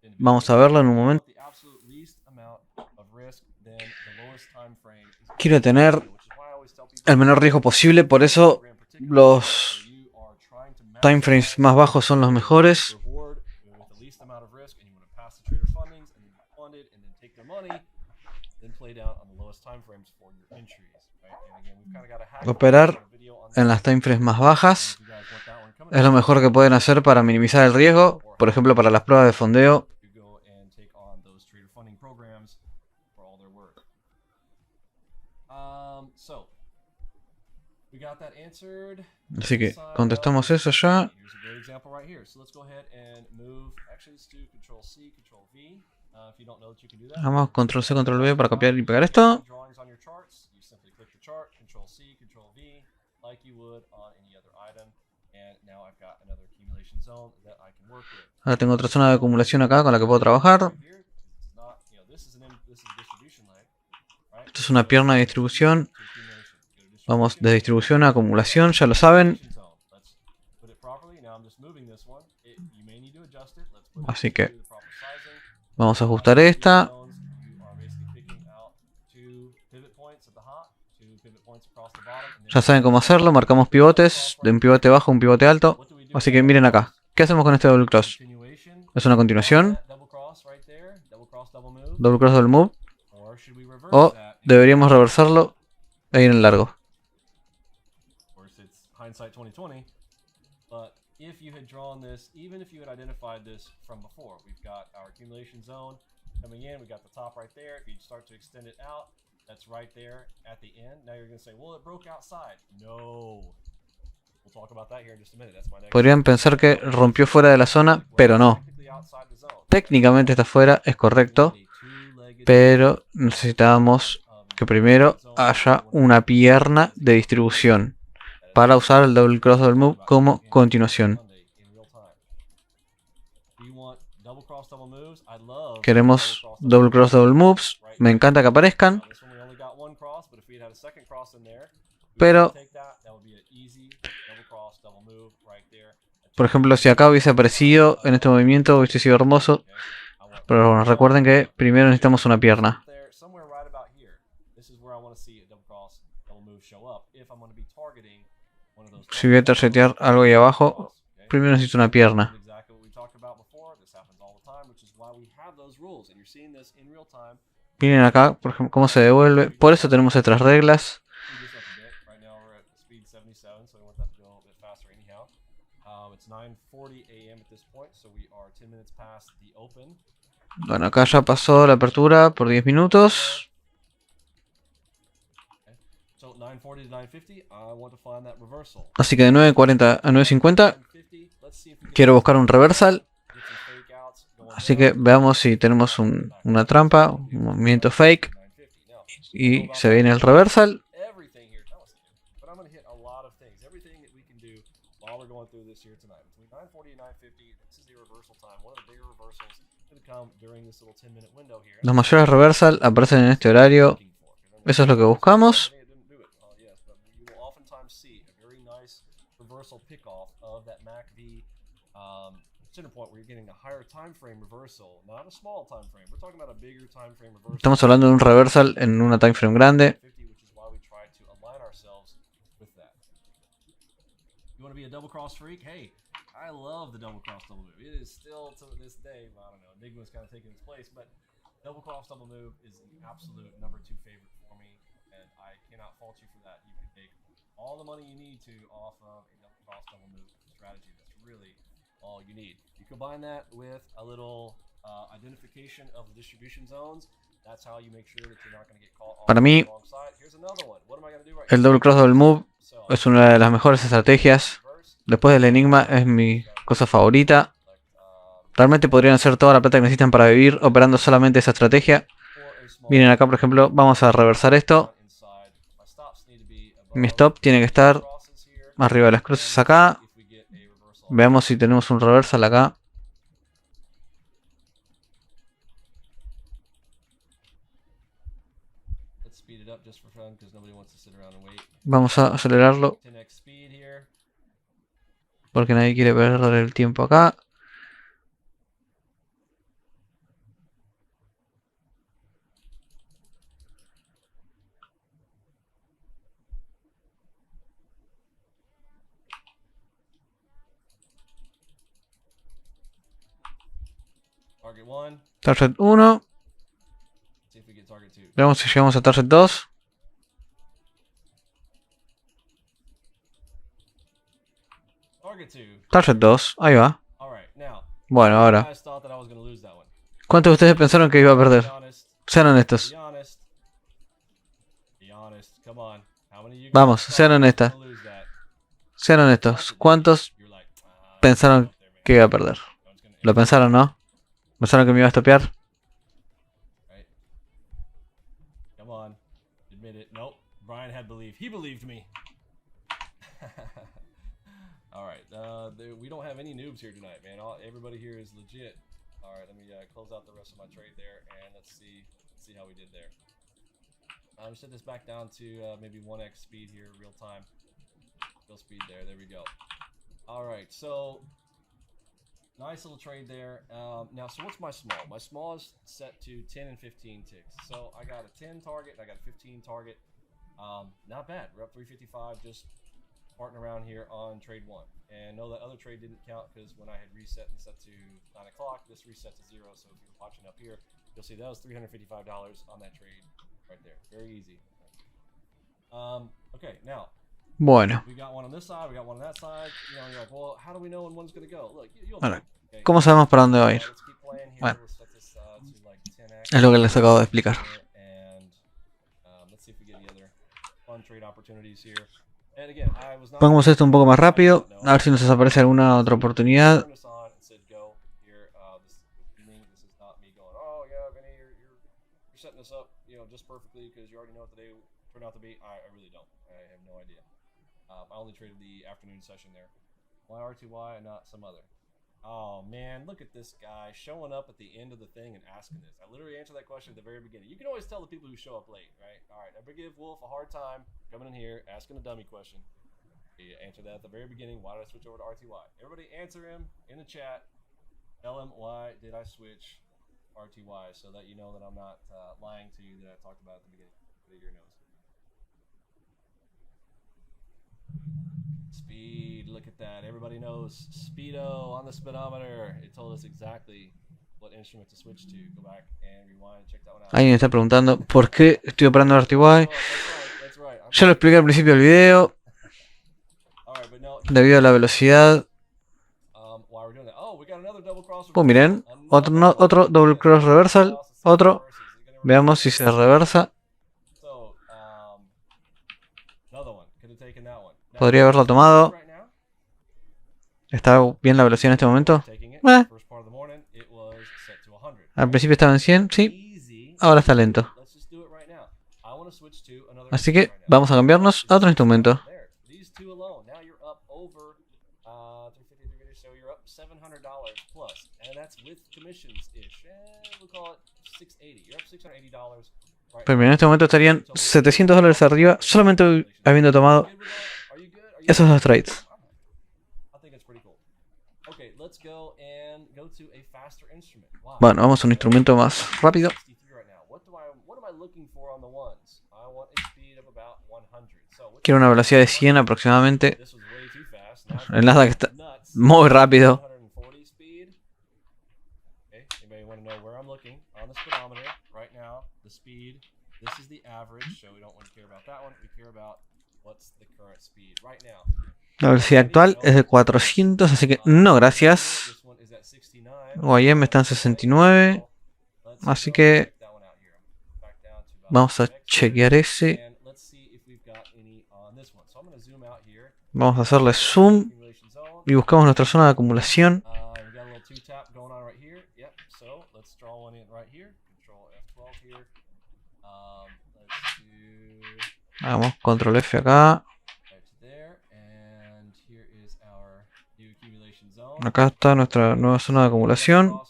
And Vamos a verlo en un momento. the absolute least amount of risk, then the lowest time frame is Quiero tener which is why I always tell people el menor riesgo posible, por eso los you are trying to time frames más bajos son los mejores. reward with the least amount of risk, and you want to pass the trader fundings and then fund it and then take their money, then play down on the lowest time frames for your entries. Right? And again, we've kind of got a hack Operar video on en las time frames más bajas if you guys want that one coming es lo mejor que pueden hacer para minimizar el riesgo. Por ejemplo, para las pruebas de fondeo. you go and take on those trader funding programs for all their work. So we got that answered. Así que contestamos eso ya. Here's a great example right here. So let's go ahead and move. Actually, let's do Control C, Control V. If you don't know that you can do that. Vamos, Control C, Control V para copiar y pegar esto. Drawings on your charts. You simply click the chart, Control C, Control V, like you would on any other item. And now I've got another accumulation zone that I can work with. Ahora tengo otra zona de acumulación acá con la que puedo trabajar. Here, it's not, you know, this is a distribution leg, right? Esto es una pierna de distribución. Vamos de distribución a acumulación, ya lo saben. Así que vamos a ajustar esta. Ya saben cómo hacerlo, marcamos pivotes, de un pivote bajo a un pivote alto. Así que miren acá, ¿qué hacemos con este double cross? Es una continuación, double cross, double move, o deberíamos reversarlo e ir en largo. Hindsight 2020, but if you had drawn this, even if you had identified this from before, we've got our accumulation zone coming in, we got the top right there. If you start to extend it out, that's right there at the end. Now you're going to say, well, it broke outside. No. We'll talk about that here in just a minute. That's my next. Podrían pensar que rompió fuera de la zona, pero no. Técnicamente está fuera, es correcto, pero necesitamos que primero haya una pierna de distribución para usar el double cross double move como continuación. Queremos double cross double moves, me encanta que aparezcan, pero por ejemplo si acá hubiese aparecido en este movimiento hubiese sido hermoso, pero bueno, recuerden que primero necesitamos una pierna. Si voy a tarjetear algo ahí abajo, primero necesito una pierna. Miren acá, por ejemplo, cómo se devuelve. Por eso tenemos otras reglas. Bueno, acá ya pasó la apertura por 10 minutos. Así que de 9.40 a 9.50 quiero buscar un reversal. Así que veamos si tenemos una trampa, un movimiento fake. Y se viene el reversal. Los mayores reversal aparecen en este horario. Eso es lo que buscamos. Estamos hablando de un reversal en una time frame grande. I love the double cross double move. It is still to this day, I don't know, Enigma's kind of taking its place, but double cross double move is the absolute #2 favorite for me, and I cannot fault you for that. You can make all the money you need to off of a double cross double move strategy. That's really all you need. You combine that with a little identification of the distribution zones. That's how you make sure that you're not going to get caught on the wrong side. Here's another one. What am I going to do right now? El double cross double move es una de las mejores estrategias. Después del enigma es mi cosa favorita. Realmente podrían hacer toda la plata que necesitan para vivir operando solamente esa estrategia. Miren acá por ejemplo, vamos a reversar esto. Mi stop tiene que estar arriba de las cruces acá. Veamos si tenemos un reversal acá. speed it up just for fun because nobody wants to sit around and wait. Vamos a acelerarlo 10x speed here. porque nadie quiere perder el tiempo acá. Target 1. Target 1. See if we get target 2. Veamos si llegamos a target 2. Target 2. Target 2. Ahí va. All right, now. Bueno, You ahora. guys thought that I was going to lose that one. ¿Cuántos de ustedes pensaron que iba a perder? Be honest. Sean honestos. Be honest. Be honest. Come on. How many of you Vamos, guys sean thought I was honestas. gonna lose that? Sean honestos. ¿Cuántos You're like, pensaron up there, man. que iba a perder? No one's gonna ¿Lo pensaron, no? ¿Pensaron que me iba a estopear? Right. Come on. Admit it. Nope. Brian had belief. He believed me. All right. We don't have any noobs here tonight, man. Everybody here is legit. All right. Let me close out the rest of my trade there, and let's see how we did there. Set this back down to maybe 1x speed here, real time. Real speed there. There we go. All right. So nice little trade there. Now, so what's my small? My small is set to 10 and 15 ticks. So I got a 10 target and I got a 15 target. Not bad. We're up 355, just farting around here on trade 1. And no, that other trade didn't count because when I had reset and set to 9 o'clock, this reset to 0. So if you're watching up here, you'll see that was $355 on that trade right there. Very easy. Okay, now. Bueno. We got one on this side, we got one on that side. You know, you're like, well, how do we know when one's going to go? Look, you'll Bueno, okay. ¿cómo sabemos para dónde va a ir? Let's keep playing here. Bueno. We'll set this to like 10x. Es lo que les acabo de explicar. And let's see if we get any other fun trade opportunities here. And again, I was not Pongamos esto un poco más rápido, a ver si nos desaparece alguna otra oportunidad. Turn this on and said go here. This evening, this is not me going, oh yeah, Vinny, you're setting this up, you know, just perfectly because you already know what the day turned out to be. I really don't. I have no idea. I only traded the afternoon session there. Why RTY and not some other? Oh man, look at this guy showing up at the end of the thing and asking this. I literally answered that question at the very beginning. You can always tell the people who show up late, right? All right, I give Wolf a hard time coming in here asking a dummy question. He answered that at the very beginning. Why did I switch over to RTY? Everybody answer him in the chat. Tell him why did I switch RTY so that you know that I'm not lying to you that I talked about at the beginning. Put it in your nose. Speed, look at that. Everybody knows Speedo on the speedometer. It told us exactly what instrument to switch to. Go back and rewind, check that one out. Alguien está preguntando por qué estoy operando RTY. That's right. Ya lo expliqué al principio del video. Debido a la velocidad. Oh, miren, otro double cross reversal. Otro. Veamos si se reversa. Podría haberlo tomado. ¿Está bien la velocidad en este momento? Al principio estaba en 100, sí. Ahora está lento. Así que vamos a cambiarnos a otro instrumento. Pero mira, en este momento estarían $700 arriba solamente habiendo tomado esos dos trades. Bueno, vamos a un instrumento más rápido. Quiero una velocidad de 100 aproximadamente. El Nasdaq está muy rápido. La velocidad actual es de 400, así que no gracias. OIM está en 69. Así que vamos a chequear ese. Vamos a hacerle zoom y buscamos nuestra zona de acumulación. Hagamos control F acá. Acá está nuestra nueva zona de acumulación.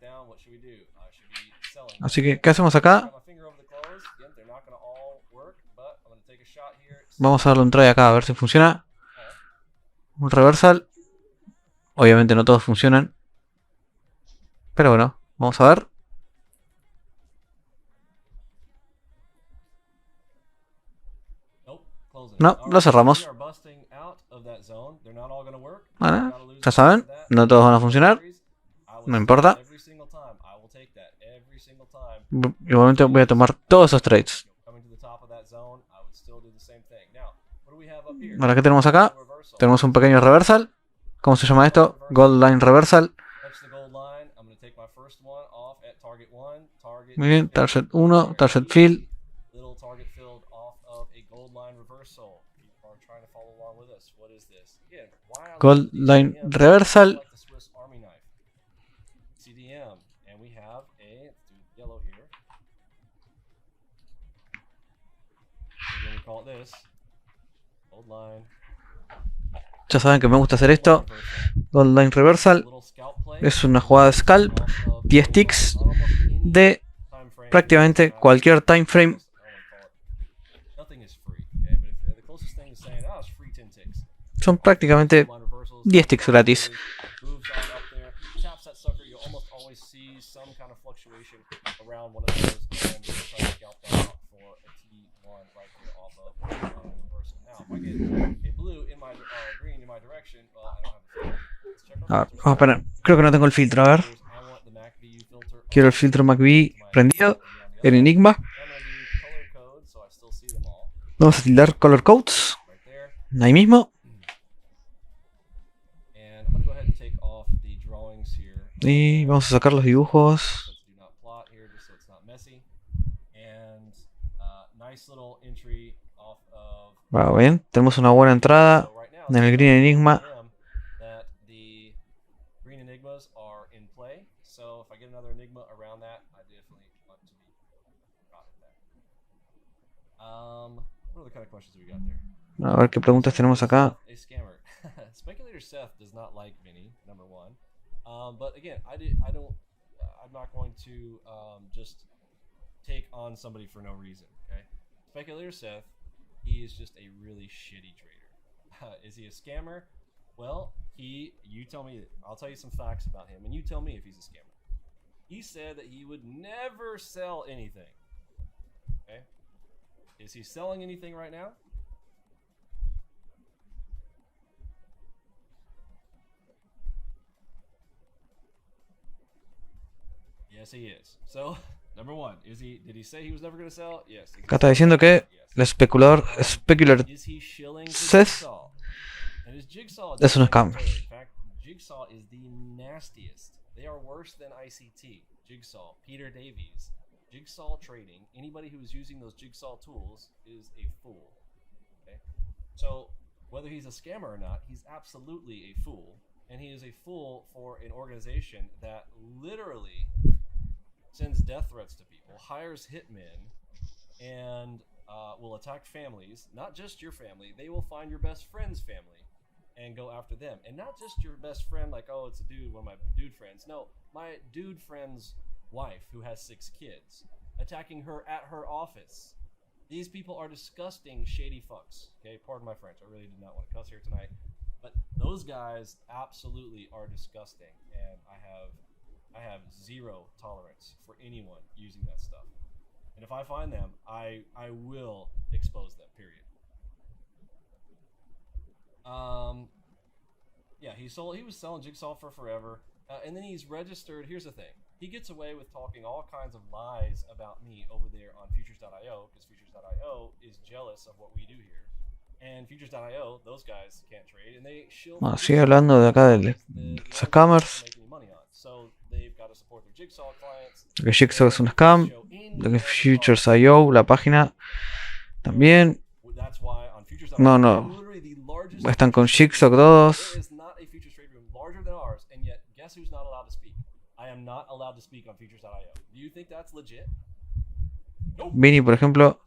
down, what should we do? Should be selling. Así que, ¿qué hacemos acá? Got my finger over the close. Again, they're not going to all work, but I'm going to take a shot here. Vamos a darle un try acá a ver si funciona. Un reversal. Obviamente no todos funcionan. Pero bueno, vamos a ver. No, lo cerramos. Bueno, ya saben, no todos van a funcionar. No importa. Igualmente voy a tomar todos esos trades. Ahora, ¿qué tenemos acá? Tenemos un pequeño reversal. ¿Cómo se llama esto? Gold Line Reversal. Muy bien, Target 1, Target Fill. Gold Line Reversal. Ya saben que me gusta hacer esto. Gold Line Reversal. Es una jugada de scalp. 10 ticks de prácticamente cualquier time frame. Son prácticamente 10 ticks gratis. A ver, vamos a esperar. Creo que no tengo el filtro, a ver. Quiero el filtro MacV prendido. En Enigma. Vamos a tildar color codes. Ahí mismo. Y vamos a sacar los dibujos. Va bien, tenemos una buena entrada en el Green Enigma. A ver qué preguntas tenemos acá. Speculator Seth does not like Vinny, number one. But again, I'm not going to just take on somebody for no reason. Okay, Speculator Seth, he is just a really shitty trader. Is he a scammer? Well, you tell me. I'll tell you some facts about him, and you tell me if he's a scammer. He said that he would never sell anything. Okay, is he selling anything right now? Yes, he is. So, number one, did he say he was never going to sell? Yes. Acá está diciendo que el Speculator Seth es un scam. In fact, Jigsaw is the nastiest. They are worse than ICT. Jigsaw, Peter Davies, Jigsaw Trading. Anybody who is using those Jigsaw tools is a fool. Okay? So, whether he's a scammer or not, he's absolutely a fool. And he is a fool for an organization that literally sends death threats to people, hires hitmen, and will attack families. Not just your family. They will find your best friend's family and go after them. And not just your best friend, like, oh, it's a dude, one of my dude friends. No, my dude friend's wife who has 6 kids, attacking her at her office. These people are disgusting, shady fucks. Okay, pardon my French. I really did not want to cuss here tonight. But those guys absolutely are disgusting, and I have zero tolerance for anyone using that stuff. And if I find them, I will expose them. Period. Yeah, he was selling Jigsaw for forever, and then he's registered. Here's the thing: he gets away with talking all kinds of lies about me over there on Futures.io because Futures.io is jealous of what we do here. And Futures.io, those guys can't trade, and they shield. Sigue hablando de acá de scammers. De que Jigsaw es un scam. De que Futures.io, la página, también. No. Están con Jigsaw todos. Vinny, por ejemplo,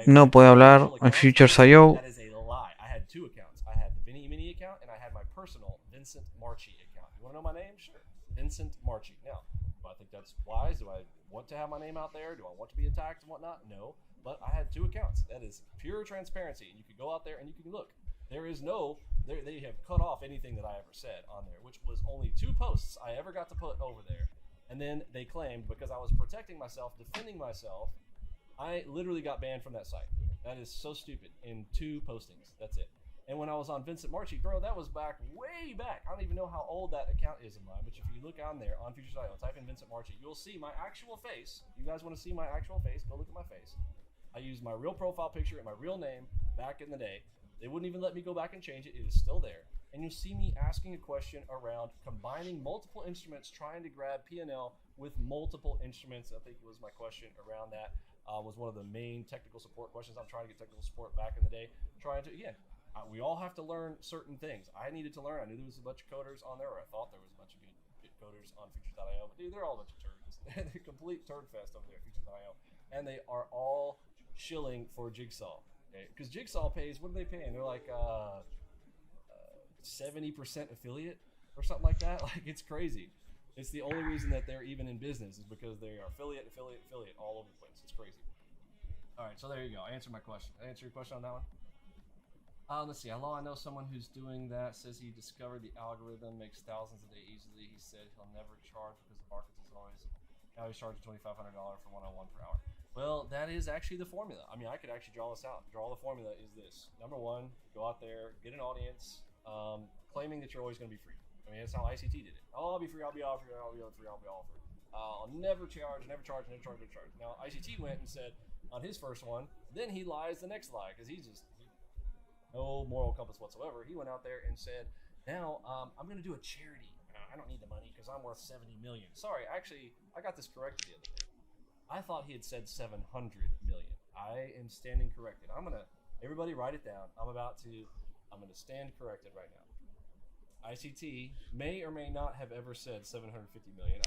no puede hablar en Futures.io. Vinny Emini account, and I had my personal Vincent Marchi account. You want to know my name? Sure. Vincent Marchi. Now, do I think that's wise? Do I want to have my name out there? Do I want to be attacked and whatnot? No. But I had 2 accounts. That is pure transparency. And you can go out there and you can look. There is no, they have cut off anything that I ever said on there, which was only 2 posts I ever got to put over there. And then they claimed, because I was protecting myself, defending myself, I literally got banned from that site. That is so stupid. In 2 postings. That's it. And when I was on Vincent Marchi, bro, that was back, way back. I don't even know how old that account is of mine, but if you look on there, on Futures.io, type in Vincent Marchi, you'll see my actual face. You guys want to see my actual face? Go look at my face. I used my real profile picture and my real name back in the day. They wouldn't even let me go back and change it. It is still there. And you'll see me asking a question around combining multiple instruments, trying to grab P&L with multiple instruments. I think it was my question around that. Was one of the main technical support questions. I'm trying to get technical support back in the day. Trying to, again, we all have to learn certain things. I needed to learn. I knew there was a bunch of coders on there, or I thought there was a bunch of good coders on Futures.io. But dude, they're all a bunch of turds. They're a complete turd fest over there at Futures.io. And they are all shilling for Jigsaw. Because Jigsaw pays, what are they paying? They're like 70% affiliate or something like that. Like, it's crazy. It's the only reason that they're even in business is because they are affiliate all over the place. It's crazy. All right, so there you go. I answered my question. Did I answer your question on that one? Let's see. Hello, I know someone who's doing that. Says he discovered the algorithm, makes thousands a day easily. He said he'll never charge because the market is always. Now he's charging $2,500 for one-on-one per hour. Well, that is actually the formula. I mean, I could actually draw this out. The formula is this. Number 1, go out there, get an audience, claiming that you're always going to be free. I mean, that's how ICT did it. Oh, I'll be free, I'll be all free, I'll be all free, I'll be all free. I'll never charge, never charge, never charge, never charge. Now, ICT went and said on his first one, then he lies the next lie, because he's just no moral compass whatsoever. He went out there and said, now, I'm going to do a charity. I don't need the money because I'm worth 70 million. Sorry, actually, I got this corrected the other day. I thought he had said 700 million. I am standing corrected. Everybody write it down. I'm going to stand corrected right now. ICT may or may not have ever said 750 million.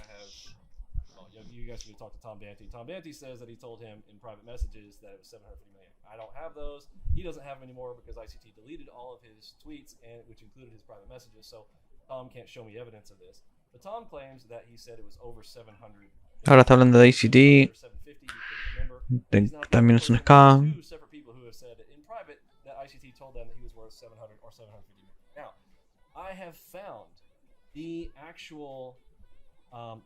You guys can talk to Tom Dante. Tom Dante says that he told him in private messages that it was 750 million. I don't have those. He doesn't have them anymore because ICT deleted all of his tweets, which included his private messages. So Tom can't show me evidence of this. But Tom claims that he said it was over 700. Ahora está hablando de ICT. También es un scam. Two separate people who have said in private that ICT told them that he was worth 700 or 750 million. Now, I have found the actual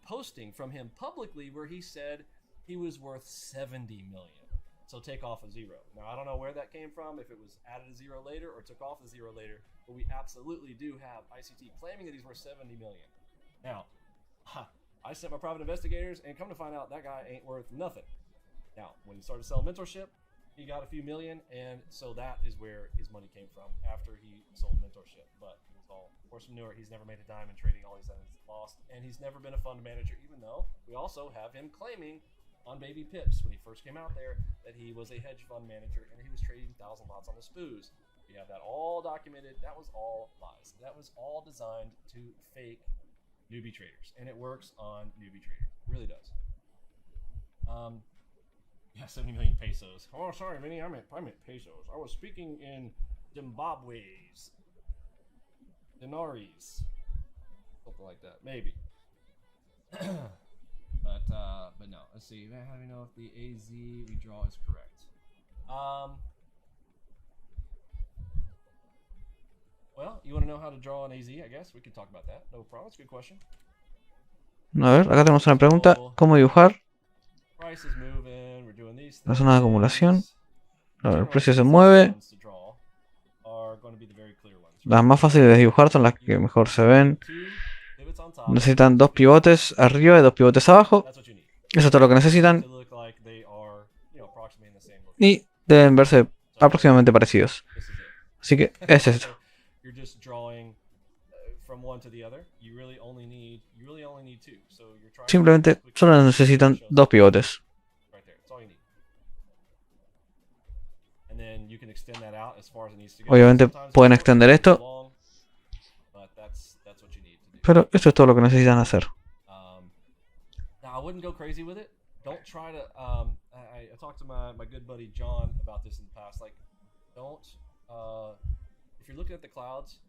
posting from him publicly where he said he was worth 70 million. So take off a 0. Now, I don't know where that came from, if it was added a 0 later or took off a 0 later, but we absolutely do have ICT claiming that he's worth 70 million. Now, I sent my private investigators, and come to find out that guy ain't worth nothing. Now, when he started selling mentorship, he got a few million, and so that is where his money came from after he sold mentorship. But it was all horse manure. He's never made a dime in trading. All he's done is lost, and he's never been a fund manager, even though we also have him claiming on Baby Pips when he first came out there that he was a hedge fund manager and he was trading 1,000 lots on the SPOOs. We have that all documented. That was all lies. That was all designed to fake newbie traders, and it works on newbie traders. It really does. Yeah, 70 million pesos. Oh, sorry, Vinny. I meant pesos. I was speaking in Zimbabwe's, dinaris, something like that, maybe. But no. Let's see. How do we know if the AZ we draw is correct? Well, you want to know how to draw an AZ? I guess we could talk about that. No problem. It's a good question. A ver, acá tenemos una pregunta. ¿Cómo dibujar Price is moving. We're doing these la zona de acumulación? A ver, el precio se mueve. Las más fáciles de dibujar son las que mejor se ven. Necesitan 2 pivotes arriba y 2 pivotes abajo. Eso es todo lo que necesitan. Y deben verse aproximadamente parecidos. Así que es esto. Simplemente solo necesitan 2 pivotes. Obviamente pueden extender esto, pero esto es todo lo que necesitan hacer. I wouldn't go crazy with it. Don't try to. I talked to my good buddy John about this in the past. Like, don't. If if you're looking at the clouds,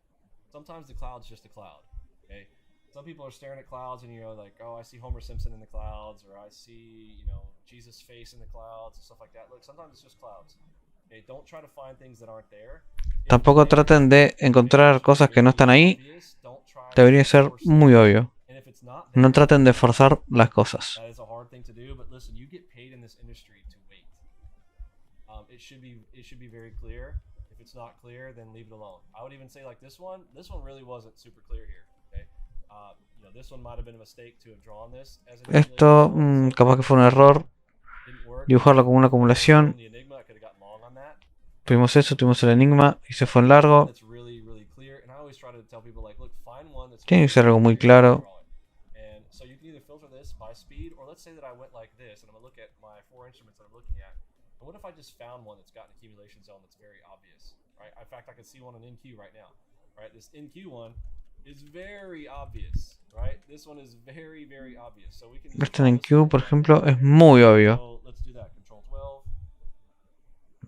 sometimes the cloud's just a cloud. Okay, some people are staring at clouds and you're like, oh, I see Homer Simpson in the clouds, or I see, you know, Jesus' face in the clouds and stuff like that. Look, sometimes it's just clouds. Okay, don't try to find things that aren't there. Tampoco traten de encontrar cosas que no están ahí. Debería ser muy obvio. No traten de forzar las cosas. That is a hard thing to do, but listen, you get paid in this industry to wait. It should be very clear. If it's not clear, then leave it alone. I would even say like this one really wasn't super clear here. Okay, you know, this one might have been a mistake to have drawn this as an Esto capaz que fue un error dibujarlo como una acumulación. Tuvimos eso, tuvimos el enigma y se fue en largo. Tiene que ser algo muy claro. So you can either filter this by speed, or let's say that I went like this, and I'm going to look at my 4 instruments that I'm looking at. And what if I just found one that's got an accumulation zone that's very obvious, right? In fact, I can see one in NQ right now, right? This NQ one is very obvious, right? This one is very, very obvious. So we can. Este en NQ, por ejemplo, es muy obvio. So let's do that. Control 12.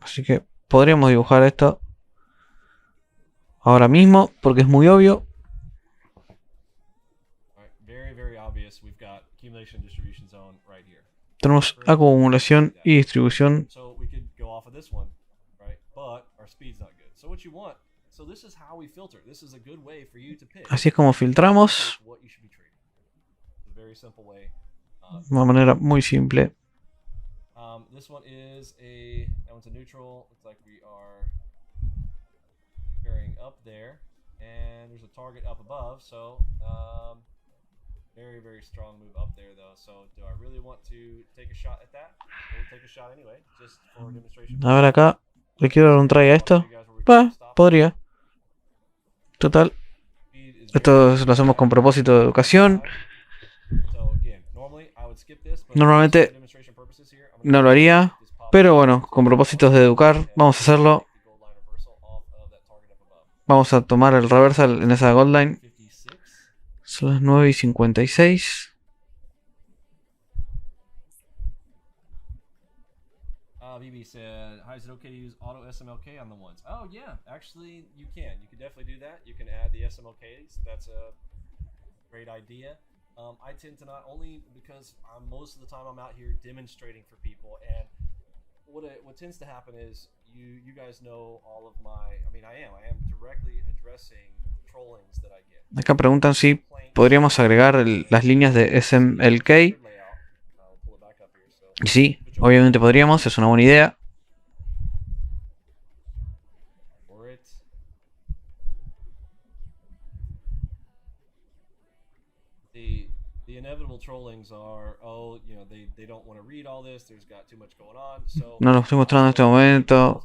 Así que podríamos dibujar esto ahora mismo porque es muy obvio. Tenemos acumulación y distribución. Así es como filtramos. De una manera muy simple. This one is that one's a neutral. Looks like we are carrying up there, and there's a target up above. So very, very strong move up there, though. So do I really want to take a shot at that? We'll take a shot anyway, just for demonstration. A ver acá, ¿le quiero dar un try a esto? Podría. Total. Esto lo hacemos con propósito de educación. Normalmente no lo haría, pero bueno, con propósitos de educar, vamos a hacerlo. Vamos a tomar el reversal en esa gold line. Son las 9:56. VB said, "Hi, is it okay to use auto SMLK on the ones?" Oh yeah, actually you can. You can definitely do that. You can add the SMLKs. That's a great idea. I tend to not, only because most of the time I'm out here demonstrating for people, and what tends to happen is you guys know all of my. I am directly addressing trollings that I get. Acá preguntan si podríamos agregar las líneas de SMLK. Y sí, obviamente podríamos, es una buena idea. The inevitable trollings are, they don't want to read all this, there's got too much going on. No lo estoy mostrando en este momento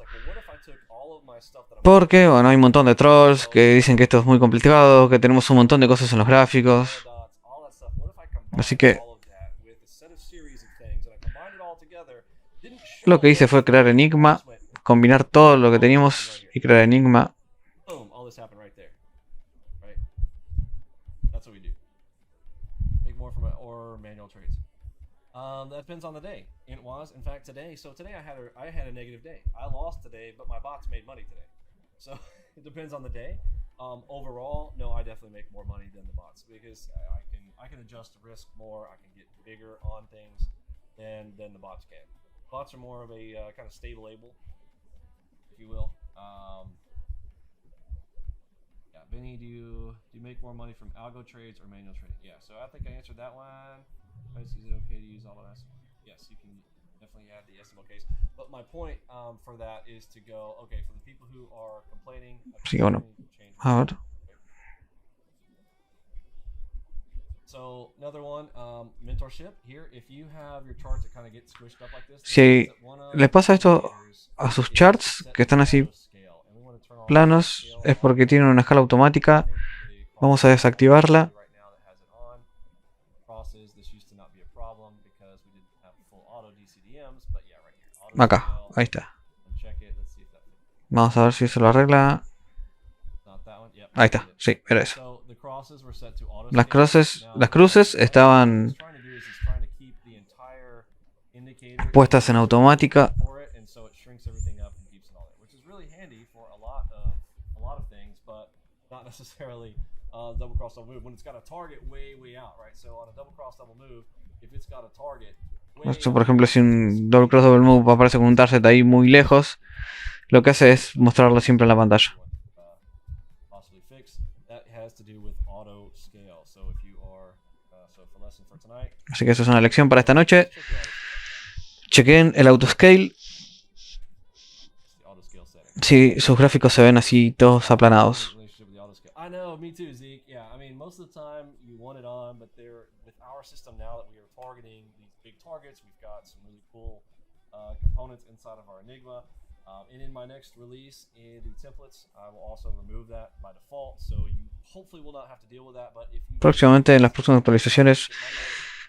porque, bueno, hay un montón de trolls que dicen que esto es muy complicado, que tenemos un montón de cosas en los gráficos. Así que lo que hice fue crear Enigma, combinar todo lo que teníamos y crear Enigma. That depends on the day. It was, in fact, today. So today I had a negative day. I lost today, but my bots made money today. So it depends on the day. Overall, no, I definitely make more money than the bots because I can adjust risk more. I can get bigger on things than the bots can. Bots are more of a kind of stable able, if you will. Yeah, Vinny, do you make more money from algo trades or manual trading? Yeah, so I think I answered that one. Is it okay to use all of SMLK? Yes, you can definitely add the SMLKs. But my point for that is to go, okay, for the people who are complaining. Sí, bueno. A ver. So another one, mentorship here. If you have your charts that kind of get squished up like this. Si les pasa esto a sus charts que están así planos, es porque tienen una escala automática. Vamos a desactivarla. Acá, ahí está. Vamos a ver si eso lo arregla. Ahí está, sí, era eso. Las cruces estaban puestas en automática. not necessarily double cross double move when it's got a target way out, right? So on a double cross double move, if it's got a target Esto, por ejemplo, si un double cross double move aparece con un target ahí muy lejos, lo que hace es mostrarlo siempre en la pantalla. Así que eso es una lección para esta noche. Chequen el autoscale. Si sus gráficos se ven así todos aplanados. I know, me too, Zeke. Yeah, I mean, most of the time you want it on, but there, with our system now that we are targeting these big targets, we've got some really cool components inside of our Enigma. And in my next release in the templates, I will also remove that by default, so you hopefully will not have to deal with that. But if you próximamente en las próximas actualizaciones,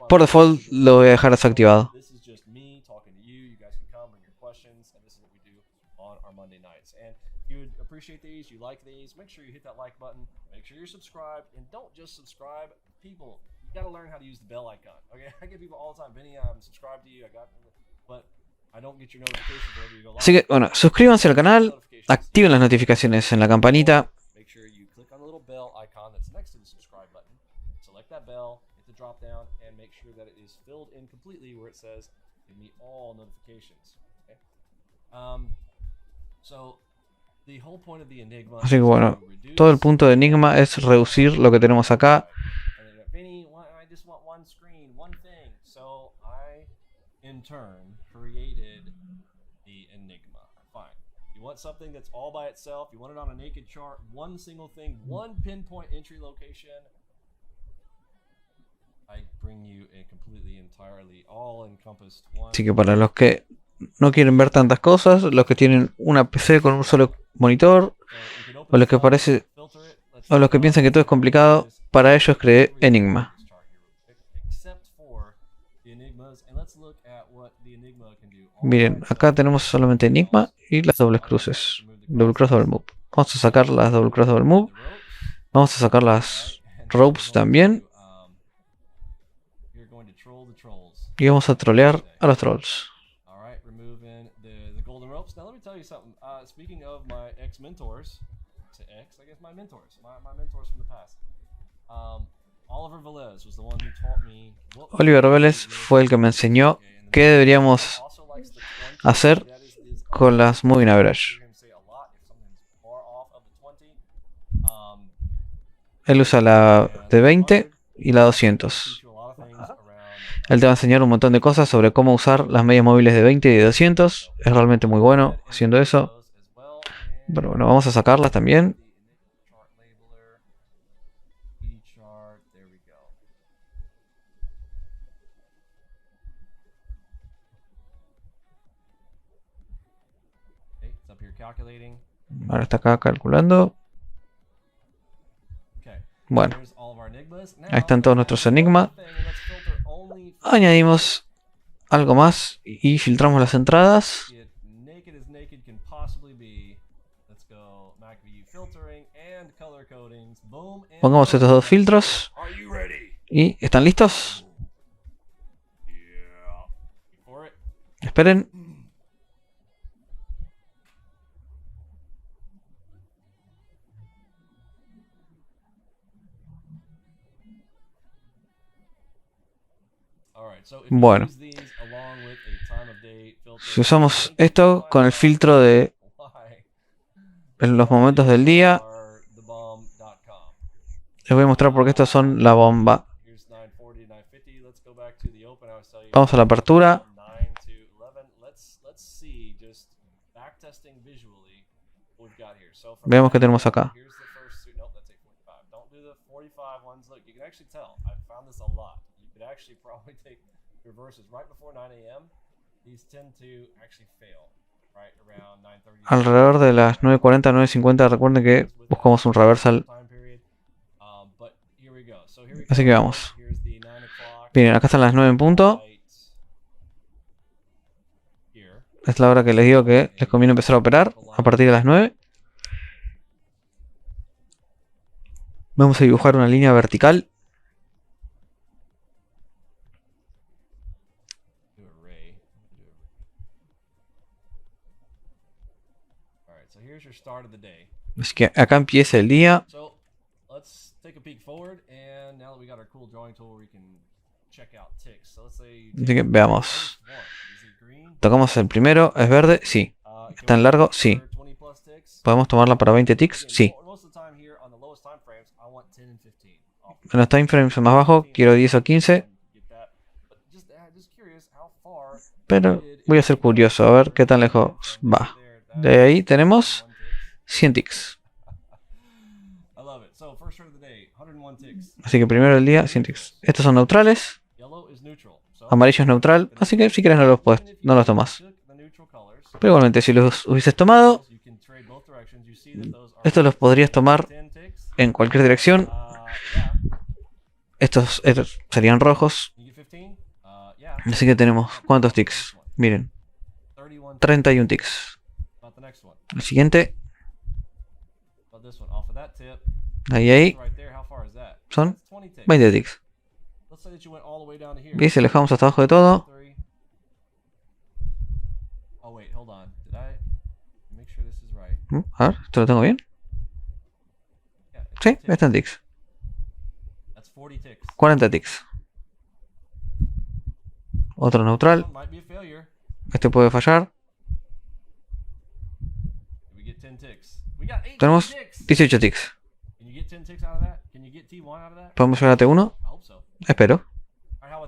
por default lo voy a dejar desactivado. This is just me talking to you. You guys can come bring your questions, and this is what we do on our Monday nights. And if you would appreciate these, you like these, make sure you hit that like button, make sure you're subscribed, and don't just subscribe. People, you got to learn how to use the bell icon. Okay, I get people all the time, Vinny, I'm subscribed to you, but I don't get your notifications whenever you go live. Así que, bueno, suscríbanse al canal, activen las notificaciones en la campanita. Make sure you click on the little bell icon that's next to the subscribe button. Select that bell, hit the drop down, and make sure that it is filled in completely where it says give me all notifications. Okay? So the whole point of the Enigma. Así que bueno, todo el punto de Enigma es reducir lo que tenemos acá. Vinny, I just want one screen, one thing. So I, in turn, created the Enigma. Fine. You want something that's all by itself. You want it on a naked chart. One single thing. One pinpoint entry location. I bring you a completely, entirely, all-encompassed one. Así que para los que no quieren ver tantas cosas, los que tienen una PC con un solo monitor, o los que piensan que todo es complicado, para ellos creé Enigma. Miren, acá tenemos solamente Enigma y las dobles cruces. Double cross, double move. Vamos a sacar las double cross, double move. Vamos a sacar las ropes también. Y vamos a trolear a los trolls. Speaking of my ex-mentors, my mentors from the past. Oliver Velez was the one who taught me. Oliver Vélez fue el que me enseñó qué deberíamos hacer con las moving average. Él usa la de 20 y la 200. Él te va a enseñar un montón de cosas sobre cómo usar las medias móviles de 20 y de 200. Es realmente muy bueno haciendo eso. Pero bueno, vamos a sacarlas también. Ahora está acá calculando. Bueno, ahí están todos nuestros enigmas. Añadimos algo más y filtramos las entradas. Pongamos estos dos filtros. ¿Y están listos? Esperen. Bueno, si usamos esto con el filtro de en los momentos del día, les voy a mostrar por qué estos son la bomba. Vamos a la apertura. Veamos qué tenemos acá. Alrededor de las 9:40, 9:50, recuerden que buscamos un reversal. Así que vamos. Miren, acá están las 9 en punto. Es la hora que les digo que les conviene empezar a operar a partir de las 9. Vamos a dibujar una línea vertical. Así que acá empieza el día. peek forward, and now that we got our cool drawing tool, we can check out ticks. So let's say Así que veamos. Tocamos el primero. ¿Es verde? Sí. ¿Está en largo? Sí. ¿Podemos tomarla para 20 ticks? Sí. En los time frames más bajos quiero 10 o 15. Pero voy a ser curioso, a ver qué tan lejos va. De ahí tenemos 100 ticks. Así que primero del día, 100 ticks. Estos son neutrales. Amarillo es neutral, así que si quieres no los tomas. Pero igualmente, si los hubieses tomado, estos los podrías tomar en cualquier dirección. Estos serían rojos. Así que tenemos, ¿cuántos ticks? Miren, 31 ticks. El siguiente. Ahí. Son 20 ticks. Y si alejamos hasta abajo de todo. A ver, ¿esto lo tengo bien? Sí, están ticks. 40 ticks. Otro neutral. Este puede fallar. Tenemos 18 ticks. ¿Podemos llegar a T1? Espero. A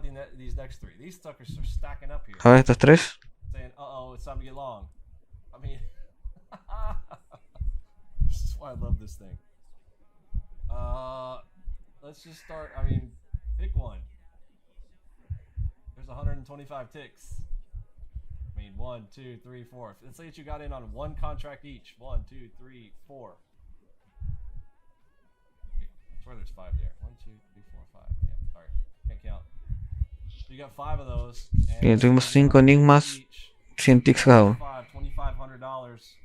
ver estos tres. Let's just start. I mean, pick one. There's 125 ticks. I mean, 1, 2, 3, 4. Let's say that you got in on one contract each. 1, 2, 3, 4. I swear there's 5 there. 1, 2, 3, 4, 5. Yeah, sorry. Can't count. So you got 5 of those. Bien, tuvimos 5 enigmas, 100 ticks cada uno. $2,500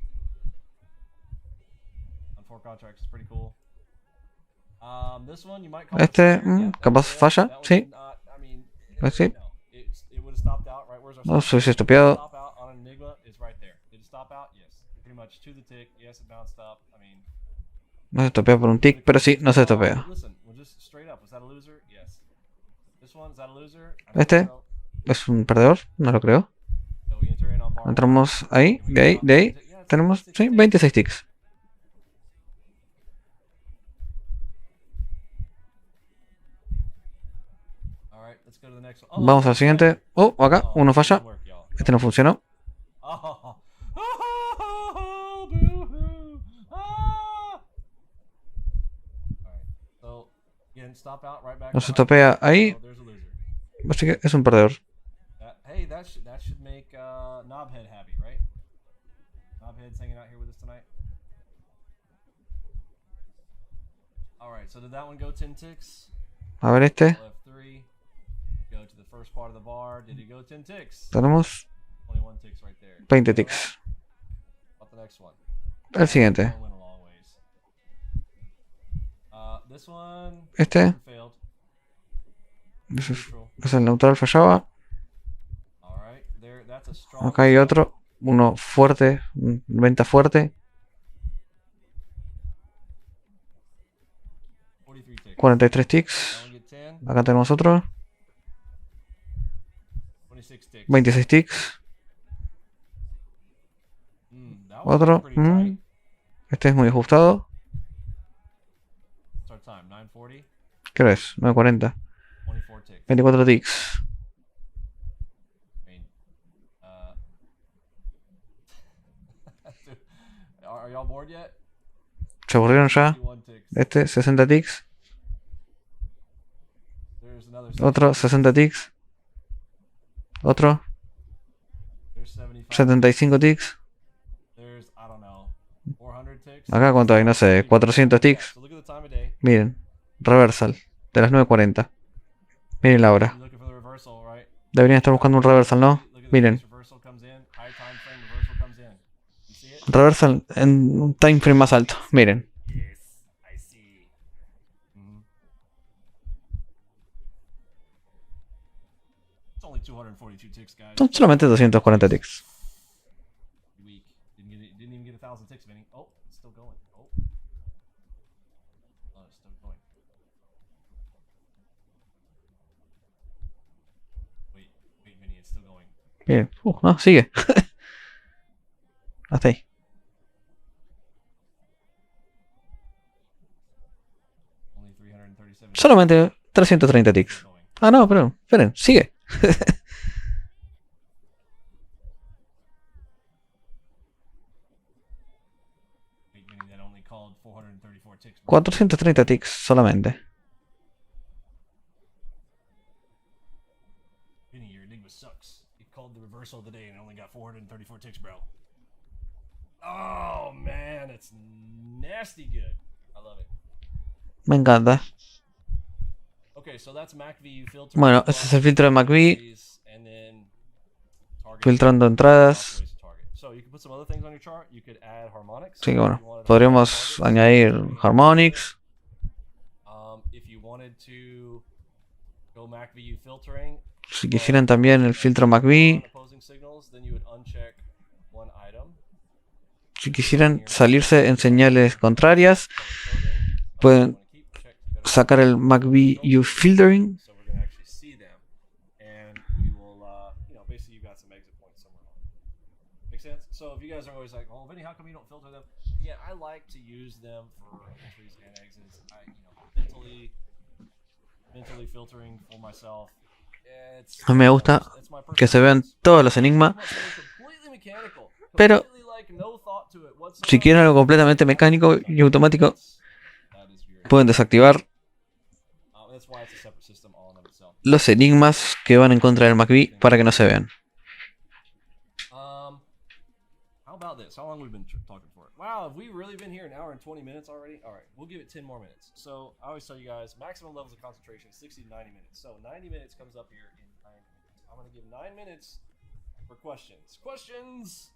on 4 contracts is pretty cool. Este, capaz falla, sí. Sí. No, soy estupiado. No se estopea por un tick, pero sí, no se estopea. Este es un perdedor, no lo creo. Entramos ahí, de ahí. Tenemos, sí, 26 ticks. Vamos al siguiente. Oh, acá, uno falla. Este no funcionó. No se estopea ahí. Así que es un perdedor. A ver este. Tenemos 20 ticks. El siguiente. Este. Es el neutral, fallaba. Acá hay otro. Uno fuerte. Venta fuerte. 43 ticks. Acá tenemos otro. 26 ticks. Otro. Este es muy ajustado. ¿Qué es? 9.40. 24 ticks. ¿Se aburrieron ya? Este, 60 ticks. Otro, 60 ticks. Otro. 75 ticks. Acá cuánto hay, no sé, 400 ticks. Miren, reversal de las 9.40. Miren la hora. Deberían estar buscando un reversal, ¿no? Miren. Reversal en un time frame más alto. Miren. Son solamente 240 ticks. Bien. No, sigue. Hasta ahí. Only 337. Solamente 330 ticks. Ah, no, pero esperen, sigue. Wait, Vinny, that only called 434 ticks. 430 ticks solamente. Vinny, your enigma sucks. It called the reversal of the day and it only got 434 ticks, bro. Oh man, it's nasty good. I love it. Me encanta. Okay, so that's MacView filter. Bueno, ese es el filtro de MacView. And then target. Filtrando entradas. So you can put some other things on your chart. You could add harmonics. Así que bueno, podríamos añadir harmonics. If you wanted to go MacView filtering, Si quisieran también el filtro MacView. opposing signals, then you would uncheck one item. Si quisieran salirse en señales contrarias, pueden sacar el MacView filtering. So we're going to actually see them, and we will, basically you've got some exit points somewhere. Make sense? So if you guys are always like, "Oh, Vinny, how come you don't filter them?" Yeah, I like to use them for entries and exits. Mentally filtering for myself. A mí me gusta que se vean todos los enigmas, pero si quieren algo completamente mecánico y automático, pueden desactivar los enigmas que van en contra del MacView para que no se vean. How about this? How long have we been talking for? Wow, have we really been here an hour and 20 minutes already? All right, we'll give it 10 more minutes. So I always tell you guys, maximum levels of concentration is 60 to 90 minutes. So 90 minutes comes up here in 9 minutes. I'm going to give 9 minutes for questions. Questions!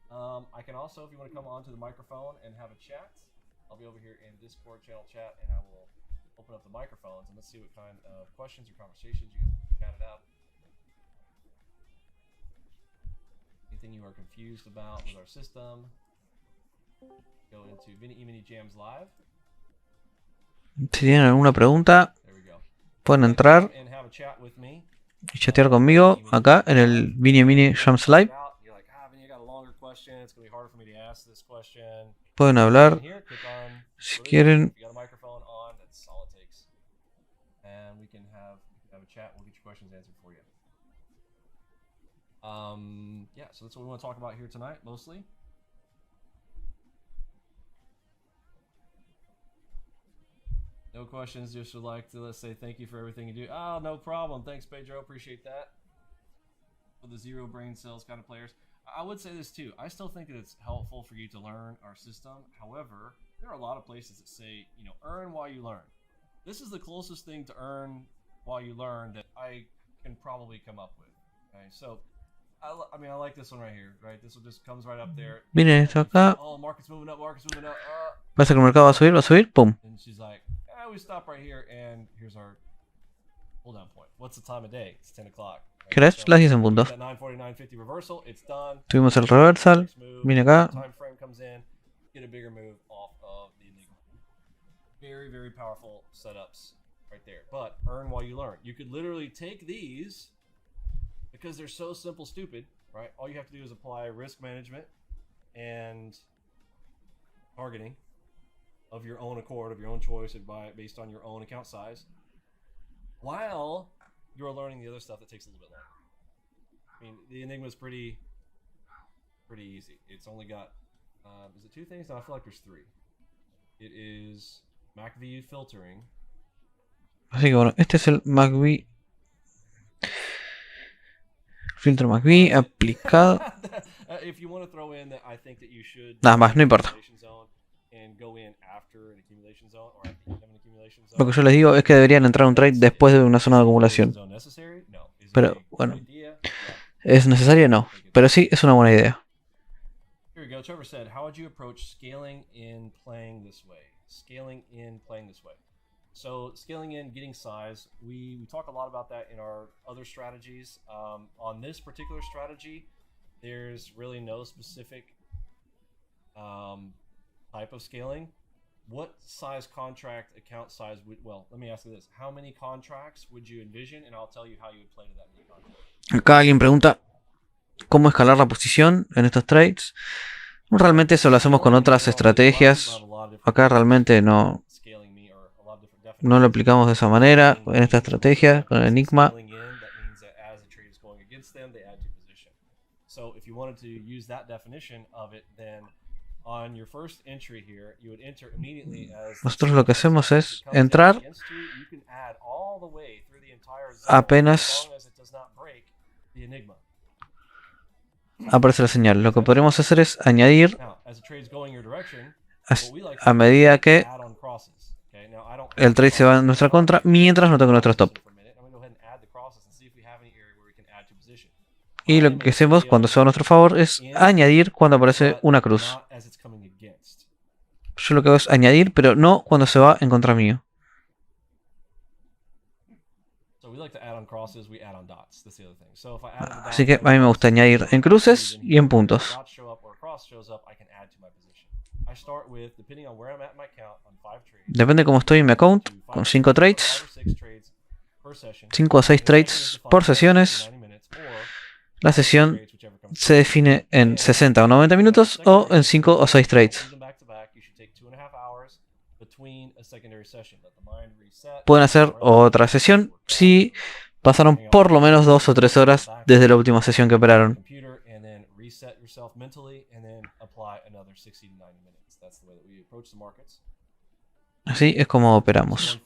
I can also, if you want to come onto the microphone and have a chat, I'll be over here in Discord channel chat, and I will open up the microphones, and let's see what kind of questions or conversations you can chat it out. Anything you are confused about with our system, go into Vinny Emini Jams Live. Si tienen alguna pregunta, pueden entrar And have a chat with me. y chatear conmigo acá en el Vinny Emini Jams Live. Pueden hablar si quieren. Yeah, so that's what we want to talk about here tonight, mostly. No questions, just would like to, let's say, thank you for everything you do. Oh, no problem. Thanks, Pedro. Appreciate that. For the zero brain cells kind of players. I would say this too. I still think that it's helpful for you to learn our system. However, there are a lot of places that say, earn while you learn. This is the closest thing to earn while you learn that I can probably come up with. Okay, so I like this one right here, right? This one just comes right up there. Miren esto acá. Oh, market's moving up, market's moving up. Pasa que el mercado va a subir, pum. And she's like, we stop right here, and here's our hold down point. What's the time of day? It's 10 o'clock. ¿Qué hora es? Las 10 en punto. Tuvimos el reversal. Viene acá. Time frame comes in. Get a bigger move off of the enigma. Very, very powerful setups right there. But earn while you learn. You could literally take these because they're so simple, stupid, right? All you have to do is apply risk management and targeting of your own accord, of your own choice, and based on your own account size, while you're learning the other stuff that takes a little bit longer. I mean, the enigma is pretty easy. It's only got, is it 2 things? No, I feel like there's 3. It is MacView filtering. Así que bueno, este es el MacView. Filtro MacView aplicado. If you want to throw in that, I think that you should. Nada más, no importa. Lo que yo les digo es que deberían entrar un trade después de una zona de acumulación. Pero bueno, ¿es necesario? No. Pero sí es una buena idea. Here we go. Trevor said, how would you approach scaling in playing this way? Scaling in playing this way. So scaling in, getting size, we talk a lot about that in our other strategies. On this particular strategy, there's really no specific type of scaling. What size contract account size would, well, let me ask you this. How many contracts would you envision? And I'll tell you how you would play to that many contracts. Acá alguien pregunta cómo escalar la posición en estos trades. Realmente eso lo hacemos con otras estrategias. Acá realmente no lo aplicamos de esa manera en esta estrategia con el Enigma. Nosotros lo que hacemos es entrar apenas aparece la señal. Lo que podremos hacer es añadir a medida que el trade se va en nuestra contra mientras no toque nuestro stop. Y lo que hacemos cuando se va a nuestro favor es añadir cuando aparece una cruz. Yo lo que hago es añadir, pero no cuando se va en contra mío. Así que a mí me gusta añadir en cruces y en puntos. Depende cómo estoy en mi account, con 5 trades, 5 o 6 trades por sesiones. La sesión se define en 60 o 90 minutos o en 5 o 6 trades. Pueden hacer otra sesión si pasaron por lo menos 2 o 3 horas desde la última sesión que operaron. Así es como operamos.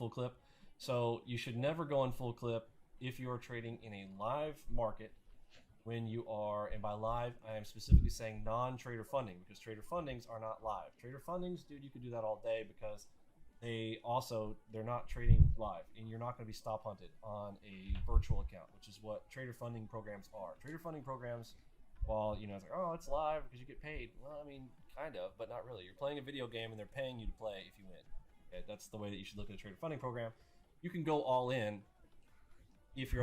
When you are, and by live, I am specifically saying non-trader funding, because trader fundings are not live. Trader fundings, dude, you could do that all day because they're not trading live, and you're not going to be stop hunted on a virtual account, which is what trader funding programs are. Trader funding programs, while, you know, it's like, oh, it's live because you get paid. Well, I mean, kind of, but not really. You're playing a video game and they're paying you to play if you win. Okay, that's the way that you should look at a trader funding program. You can go all in.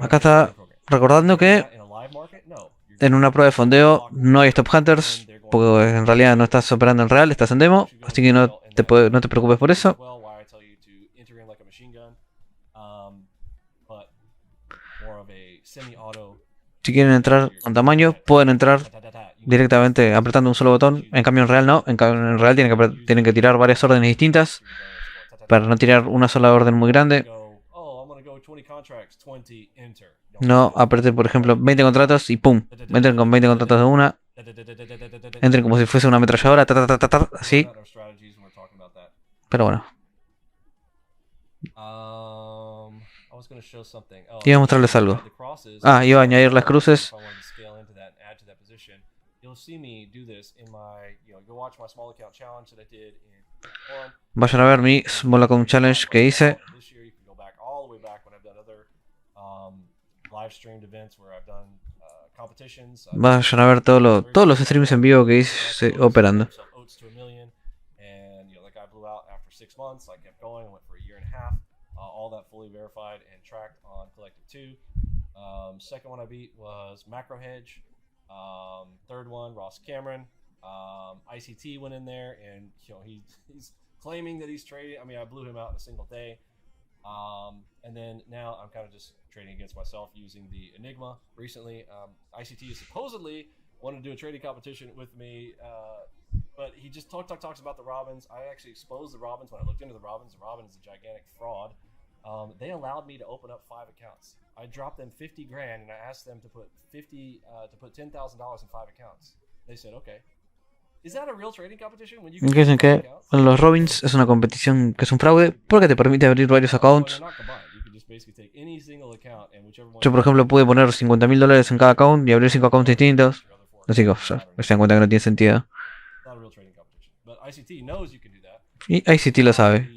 Acá está recordando que en una prueba de fondeo no hay stop hunters, porque en realidad no estás operando en real, estás en demo, así que no te preocupes por eso. Si quieren entrar con tamaño, pueden entrar directamente apretando un solo botón. En cambio en real no, en real tienen que tirar varias órdenes distintas para no tirar una sola orden muy grande. No aprieten, por ejemplo, 20 contratos y pum, entren con 20 contratos de una. Entren como si fuese una ametralladora, así. Pero bueno. Iba a mostrarles algo. Iba a añadir las cruces. Vayan a ver mi Small Account Challenge que hice. Vayan a ver todos los streams en vivo que hice operando. Second one I beat was Macro Hedge. Third one, Ross Cameron. ICT went in there, and you know he's claiming that he's trading. I mean, I blew him out in a single day. And then now I'm kind of just trading against myself using the Enigma. Recently, ICT supposedly wanted to do a trading competition with me, but he just talks about the Robins. I actually exposed the Robins when I looked into the Robins. The Robin is a gigantic fraud. They allowed me to open up 5 accounts. I dropped them 50 grand and I asked them to put $10,000 in 5 accounts. They said, okay. Is that a real trading competition? When you can dicen que los Robins es una competición que es un fraude porque te permite abrir varios accounts. Yo, por ejemplo, pude poner $50,000 en cada account y abrir 5 accounts distintos. Así que se dan cuenta que no tiene sentido. Y ICT lo sabe.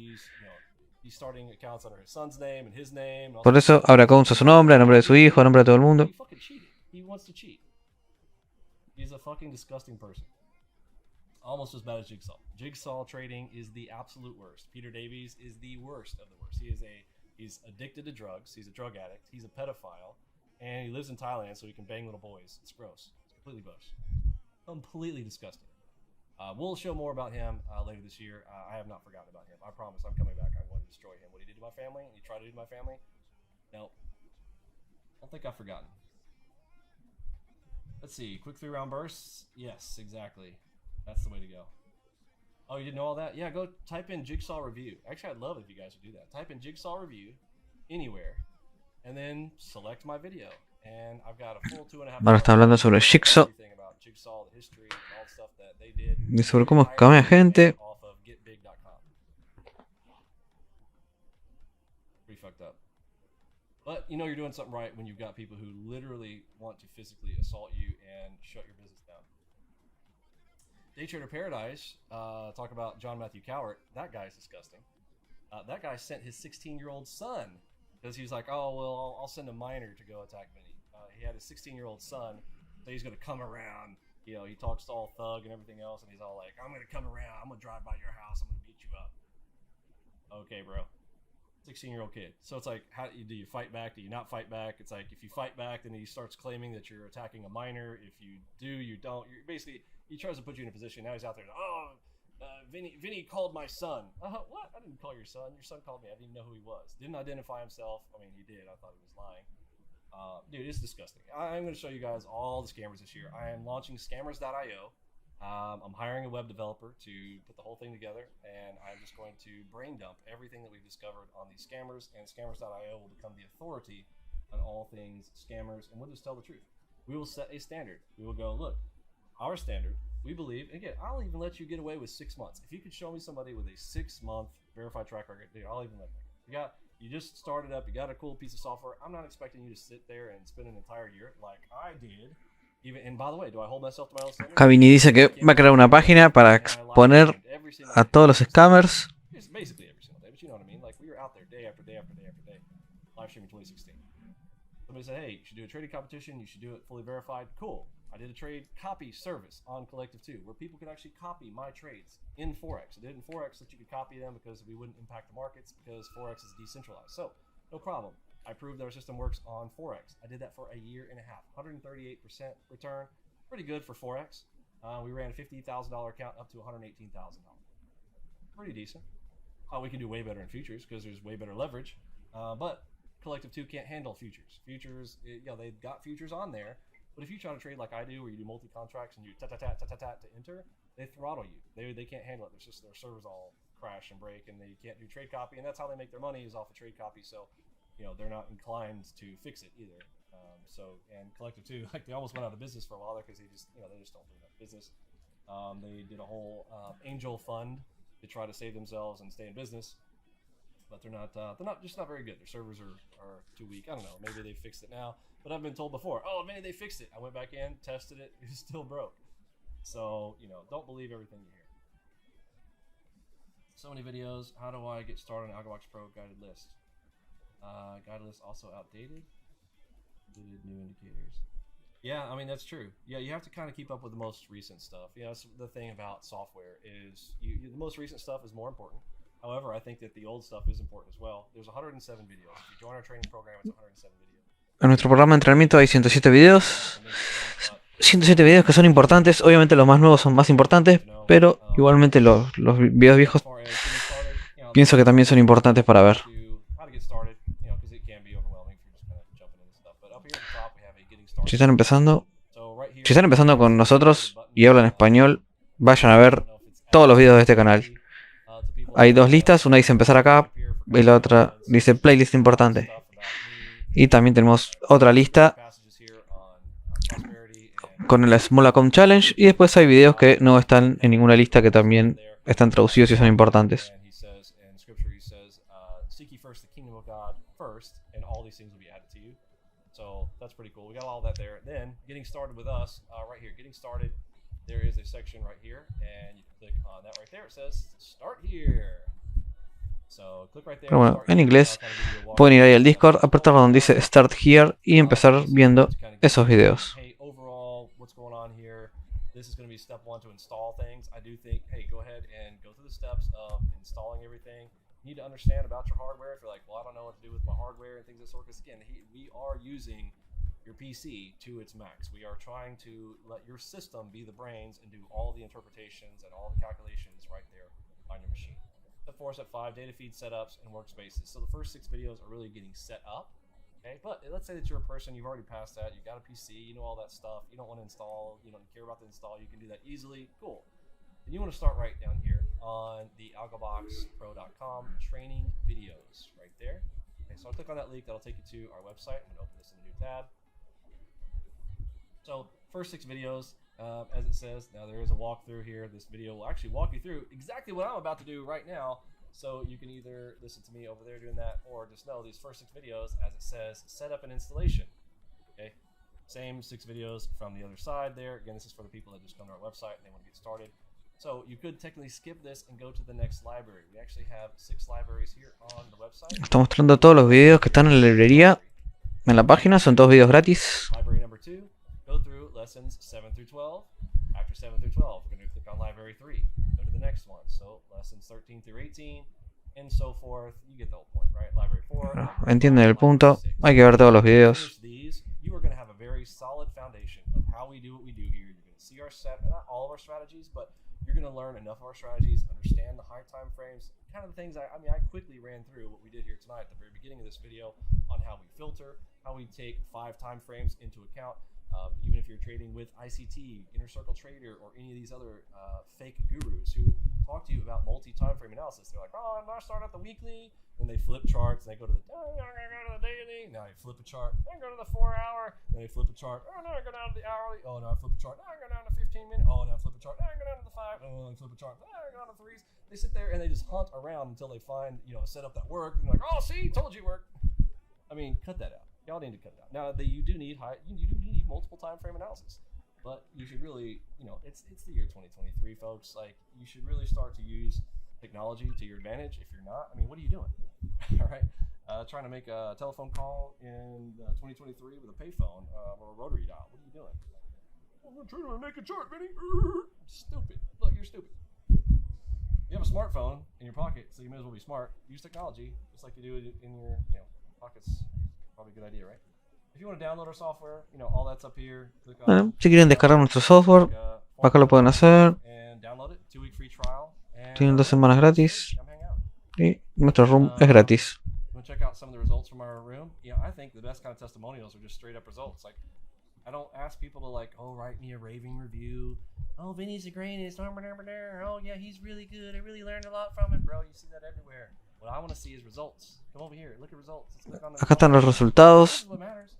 Por eso abre accounts a su nombre, a nombre de su hijo, a nombre de todo el mundo. Almost as bad as Jigsaw. Jigsaw trading is the absolute worst. Peter Davies is the worst of the worst. He's addicted to drugs. He's a drug addict. He's a pedophile, and he lives in Thailand so he can bang little boys. It's gross. It's completely gross. Completely disgusting. We'll show more about him later this year. I have not forgotten about him. I promise I'm coming back. I'm going to destroy him. What he did to my family, and he tried to do to my family. No, I don't think I've forgotten. Let's see, quick 3-round bursts. Yes, exactly. That's the way to go. Oh, you didn't know all that? Yeah, go type in Jigsaw Review. Actually, I'd love it if you guys would do that. Type in Jigsaw Review anywhere, and then select my video. And I've got a full 2.5 Ahora está hablando sobre Jigsaw everything about Jigsaw, the history, and all the stuff that they did. y sobre cómo scamea gente. Off of getbig.com. Pretty fucked up. But you know you're doing something right when you've got people who literally want to physically assault you and shut your business down. Day Trader Paradise, talk about John Matthew Cowart. That guy's disgusting. That guy sent his 16-year-old son because he was like, oh, well, I'll send a minor to go attack Vinny. He had his 16-year-old son, so he's going to come around. You know, he talks all thug and everything else, and he's all like, I'm going to come around. I'm going to drive by your house. I'm going to beat you up. Okay, bro. 16-year-old kid. So it's like, how do you fight back? Do you not fight back? It's like, if you fight back, then he starts claiming that you're attacking a minor. If you do, you don't. You're basically, he tries to put you in a position. Now he's out there. Vinny called my son. What? I didn't call your son. Your son called me. I didn't even know who he was. Didn't identify himself. I mean, he did. I thought he was lying. Dude, it's disgusting. I'm going to show you guys all the scammers this year. I am launching scammers.io. I'm hiring a web developer to put the whole thing together, and I'm just going to brain dump everything that we've discovered on these scammers, and scammers.io will become the authority on all things scammers, and we'll just tell the truth. We will set a standard. We will go, look, our standard, we believe, and again, I'll even let you get away with 6 months. If you could show me somebody with a 6-month verified track record, dude, I'll even let you. You just started up, you got a cool piece of software. I'm not expecting you to sit there and spend an entire year like I did. And by the way, do I hold myself to my own standard? Acá Vinny dice que va a crear una página para exponer a todos los scammers. It's basically every single day, but you know what I mean. Like, we were out there day after day after day after day, live streaming 2016. Somebody said, hey, you should do a trading competition. You should do it fully verified. Cool. I did a trade copy service on Collective 2 where people could actually copy my trades in Forex. I did it in Forex so that you could copy them because we wouldn't impact the markets because Forex is decentralized. So, no problem. I proved that our system works on Forex. I did that for a year and a half. 138% return. Pretty good for Forex. We ran a $50,000 account up to $118,000. Pretty decent. We can do way better in futures because there's way better leverage. But Collective 2 can't handle futures. Futures, they've got futures on there. But if you try to trade like I do, where you do multi-contracts and you ta-ta-ta-ta-ta-ta to enter, they throttle you. They can't handle it. It's just their servers all crash and break, and they can't do trade copy. And that's how they make their money, is off of trade copy. So, they're not inclined to fix it either. And Collective 2, like, they almost went out of business for a while there because they just don't do enough business. They did a whole angel fund to try to save themselves and stay in business. But they're not very good. Their servers are too weak. I don't know. Maybe they fixed it now. But I've been told before, oh, maybe they fixed it. I went back in, tested it. It was still broke. So, don't believe everything you hear. So many videos. How do I get started on AlgoBox Pro guided list? Guided list also outdated. Deleted new indicators. Yeah, I mean, that's true. Yeah, you have to kind of keep up with the most recent stuff. That's the thing about software is the most recent stuff is more important. However, I think that the old stuff is important as well. There's 107 videos. If you join our training program, it's 107 videos. En nuestro programa de entrenamiento hay 107 videos. 107 videos que son importantes. Obviamente los más nuevos son más importantes, pero igualmente los videos viejos pienso que también son importantes para ver. Si están empezando con nosotros y hablan español, vayan a ver todos los videos de este canal. Hay dos listas, una dice empezar acá y la otra dice playlist importante. Y también tenemos otra lista con el Small Account Challenge, y después hay videos que no están en ninguna lista que también están traducidos y son importantes. So that's pretty cool. We got all that there. Then getting started with us, right here, getting started. There is a section right here, and you can click on that right there. It says start here. So click right there. Pero bueno, en inglés pueden ir ahí al Discord, apretar donde dice start here y empezar viendo esos videos. Hey, overall, what's going on here? This is going to be step 1 to install things. I do think, hey, go ahead and go through the steps of installing everything. You need to understand about your hardware. If you're like, well, I don't know what to do with my hardware and things of that sort. Because again, we are using your PC to its max. We are trying to let your system be the brains and do all the interpretations and all the calculations right there on your machine. Step 4, step 5, data feed setups and workspaces. So the first 6 videos are really getting set up. Okay, but let's say that you're a person, you've already passed that, you've got a PC, you know all that stuff, you don't want to install, you don't care about the install, you can do that easily, cool. And you want to start right down here on the algoboxpro.com training videos, right there. Okay, so I'll click on that link, that'll take you to our website. I'm going to open this in a new tab. So first 6 videos, as it says, now there is a walkthrough here. This video will actually walk you through exactly what I'm about to do right now. So you can either listen to me over there doing that, or just know these first 6 videos, as it says, set up an installation. Okay, same 6 videos from the other side there. Again, this is for the people that just come to our website and they want to get started. So you could technically skip this and go to the next library. We actually have 6 libraries here on the website. Está mostrando todos los videos que están en la librería, en la página, son todos videos gratis. Library number 2, go through lessons 7 through 12. After 7 through 12, we're going to click on library 3. Go to the next one. So lessons 13 through 18, and so forth. You get the whole point, right? Library 4. Entienden el punto. Hay que ver todos los videos. These, you are going to have a very solid foundation of how we do what we do here. You're going to see our set, not all of our strategies, but you're going to learn enough of our strategies, understand the high time frames, kind of the things. I quickly ran through what we did here tonight at the very beginning of this video on how we filter, how we take 5 time frames into account. Even if you're trading with ICT, Inner Circle Trader, or any of these other fake gurus who talk to you about multi-time frame analysis. They're like, oh, I'm going to start at the weekly, then they flip charts, and they go to the, oh, I'm going to go to the daily, now I flip a chart, then I go to the 4-hour, then they flip a chart, oh, now I go down to the hourly, oh, now I flip a chart, now I go down to 15-minute, oh, now I flip a chart, now I go down to the 5, oh, I flip a chart, now I go down to 3s. They sit there and they just hunt around until they find, a setup that worked, and they're like, oh, see, told you it worked. I mean, cut that out. Y'all need to cut it out. Now, you do need multiple time frame analysis, but you should really, it's the year 2023, folks. Like, you should really start to use technology to your advantage. If you're not, I mean, what are you doing? All right, trying to make a telephone call in 2023 with a payphone or a rotary dial. What are you doing? I'm trying to make a chart, Vinny. Stupid. Look, you're stupid. You have a smartphone in your pocket, so you may as well be smart. Use technology just like you do it in your pockets. Probably a good idea, right? If you want to download our software, all that's up here. Click on Si quieren descargar nuestro software, acá lo pueden hacer. and download it. 2-week free trial. And Tienen 2 semanas gratis. come hang out. Y nuestro room es gratis. You want to check out some of the results from our room? I think the best kind of testimonials are just straight up results. Like, I don't ask people to write me a raving review. Oh, Vinny's the greatest. Oh yeah, he's really good. I really learned a lot from him, bro. You see that everywhere. What I want to see is results. Come over here. Look at results. Let's click on the Acá están los resultados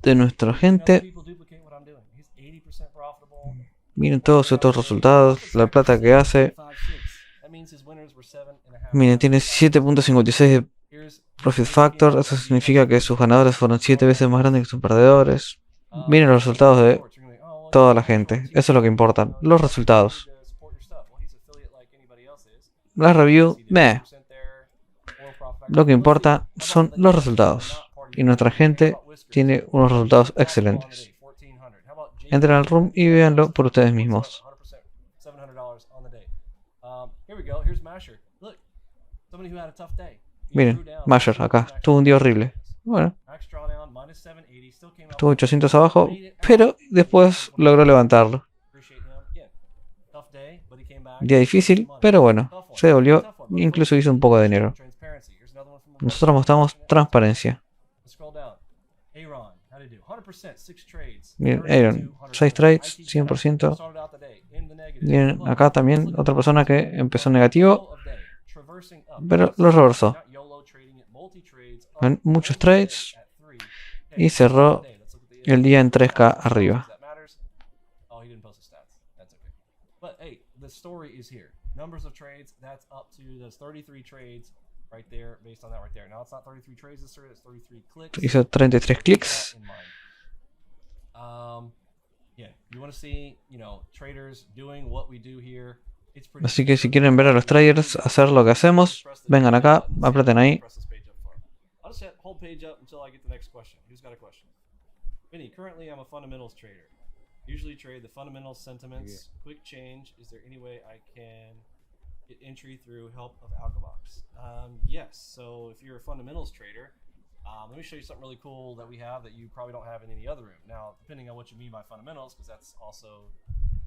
de nuestra gente. people duplicate what I'm doing. He's 80% profitable. Miren todos estos resultados, la plata que hace. 5, 6. That means his winners were 7.5. Miren, tiene 7.56 de Here's profit factor. Eso significa que sus ganadores fueron 7 veces más grandes que sus perdedores. Miren los resultados de toda la gente. Eso es lo que importa, los resultados. La review, meh. Lo que importa son los resultados. Y nuestra gente tiene unos resultados excelentes. Entren al room y véanlo por ustedes mismos. Miren, Masher acá. Tuvo un día horrible. Bueno, estuvo 800 abajo, pero después logró levantarlo. Día difícil, pero bueno, se devolvió, incluso hizo un poco de dinero. Nosotros mostramos transparencia. Miren, Aaron, 6 trades, 100%. Miren, acá también otra persona que empezó negativo, pero lo reversó. Ven, muchos trades y cerró el día en 3K arriba. Numbers of trades, that's up to those 33 trades right there, based on that right there. Now it's not 33 trades this trade, it's 33 clicks. Hizo 33 clics. Yeah, you want to see, traders doing what we do here. Así que si quieren ver a los traders hacer lo que hacemos, vengan acá, aprieten ahí. I'll just hold page up until I get the next question. Who's got a question? Vinny, currently I'm a fundamentals trader. Usually trade the fundamentals, sentiments, quick change. Is there any way I can get entry through help of AlgoBox? Yes. So if you're a fundamentals trader, let me show you something really cool that we have that you probably don't have in any other room. Now, depending on what you mean by fundamentals, because that's also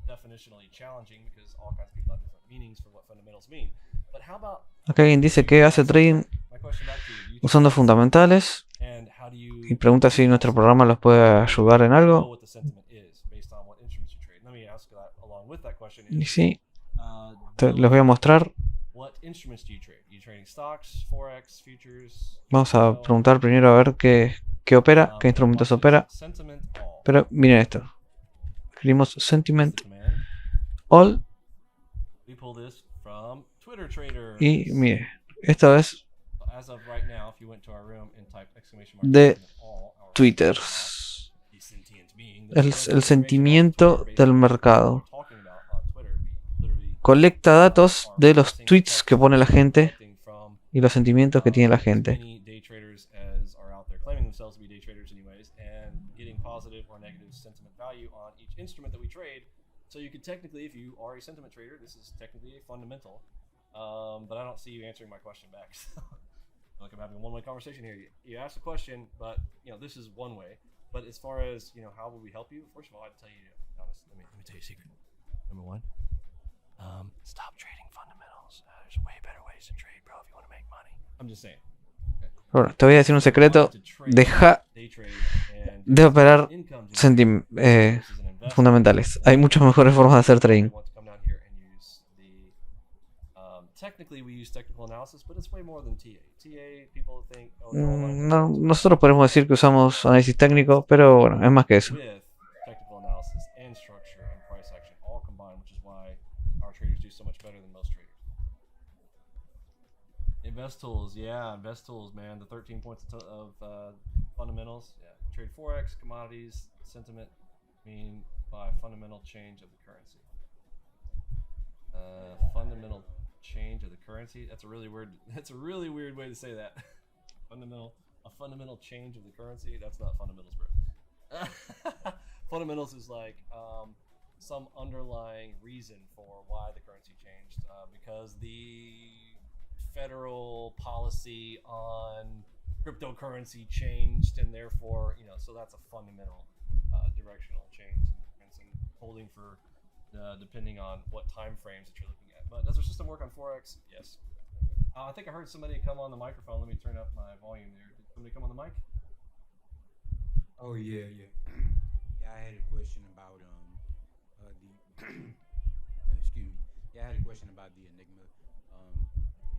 definitionally challenging because all kinds of people have different meanings for what fundamentals mean. But how about? Acá alguien dice que hace trading question back to you. Do you usando fundamentales. and how do you Y pregunta si nuestro programa los puede ayudar en know algo. what the sentiment is based on what instruments you trade? Let me ask that along with that question Y is, sí, les voy a mostrar. what instruments do you trade? Are you trading stocks, forex, futures? Vamos a preguntar primero a ver qué opera, qué instrumentos opera. Sentiment all. Pero miren esto. Escribimos sentiment That's the command. all. We pull this from Twitter traders. Y mire, esta es As of right now, if you went to our room and typed exclamation mark de sentiment all, our Twitters. the sentient being, the El information sentimiento on Twitter del based on mercado. what we're talking about on Twitter, we literally Colecta datos are de los parsing tweets text que pone la gente collecting from y los sentimientos que tiene la as gente. many day traders as are out there claiming themselves to be day traders anyways, and getting positive or negative sentiment value on each instrument that we trade. So you could technically, if you are a sentiment trader, this is technically a fundamental. But I don't see you answering my question back. So like I'm having a one-way conversation here. You asked a question, but this is one way. But as far as how will we help you? First of all, I'd tell you, honestly, let me tell you a secret. Number one, stop trading fundamentals. There's way better ways to trade, bro. If you want to make money. I'm just saying. Bueno, te voy a decir un secreto. Deja Day trade and de operar income fundamentales. Hay muchas mejores formas de hacer trading. Technically, we use technical analysis, but it's way more than TA. TA, people think, No, nosotros podemos decir que usamos análisis técnico, pero bueno, es más que eso. with technical analysis and structure and price action all combined, which is why our traders do so much better than most traders. Invest tools, invest tools, man. The 13 points of fundamentals. Yeah, trade forex, commodities, sentiment, mean by fundamental change of the currency. Fundamental change of the currency. That's a really weird way to say that. A fundamental change of the currency. That's not fundamentals, bro. Fundamentals is like some underlying reason for why the currency changed, because the federal policy on cryptocurrency changed, and therefore, so that's a fundamental directional change in holding for depending on what time frames that you're looking at. But does our system work on forex? Yes. I think I heard somebody come on the microphone. Let me turn up my volume there. Did somebody come on the mic? Oh yeah. I had a question about the excuse me. Yeah, I had a question about the Enigma.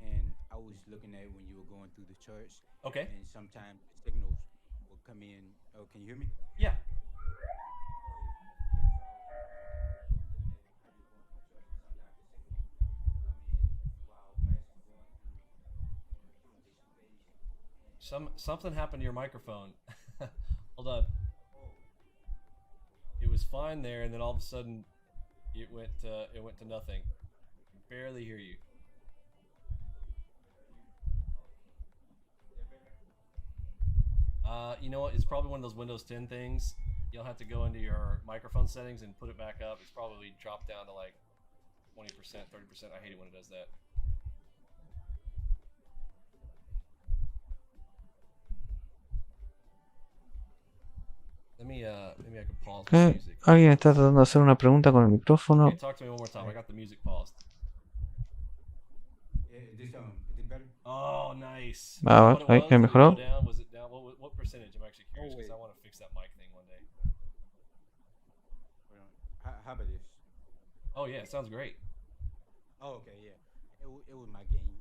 And I was looking at when you were going through the charts. Okay. And sometimes signals will come in. Oh, can you hear me? Yeah. Something happened to your microphone. Hold on. It was fine there, and then all of a sudden, it went to nothing. I can barely hear you. You know what? It's probably one of those Windows 10 things. You'll have to go into your microphone settings and put it back up. It's probably dropped down to like 20%, 30%. I hate it when it does that. Maybe I can pause the music. Alguien está tratando de hacer una pregunta con el micrófono. Okay, talk to me one more time. I got the music paused. Is it better? Oh, nice. Ah, ahí me mejoró. Was it down? What percentage? I'm actually curious because I want to fix that mic thing one day. How about this? Oh yeah, it sounds great. Oh, okay, yeah. It was my gain,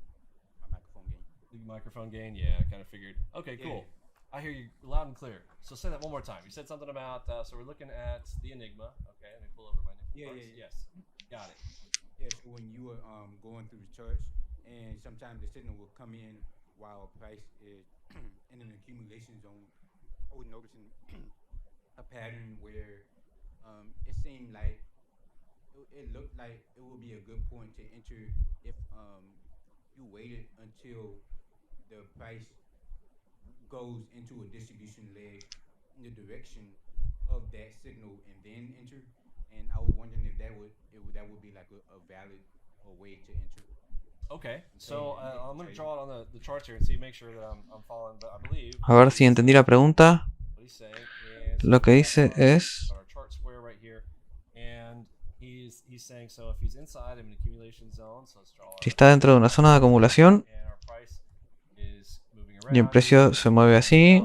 my microphone gain. The microphone gain, yeah, I kind of figured. Okay, cool. Yeah. I hear you loud and clear. So say that one more time. You said something about, so we're looking at the Enigma. Okay, let me pull over my Yeah. Yes, got it. Yeah, so when you were going through the charts, and sometimes the signal will come in while price is in an accumulation zone. I was noticing a pattern where it seemed like it looked like it would be a good point to enter if you waited until the price goes into a distribution leg in the direction of that signal and then enter. And I was wondering if that would be like a valid way to enter. Okay, so I'm going to draw it on the charts here and see, make sure that I'm following, but I believe. A ver si entendí la pregunta. What he's saying is, Lo que dice es, our chart square right here, and he's saying, so if he's inside of an accumulation zone, so let's draw si está dentro de una zona de acumulación, and our price is Y el precio se mueve así.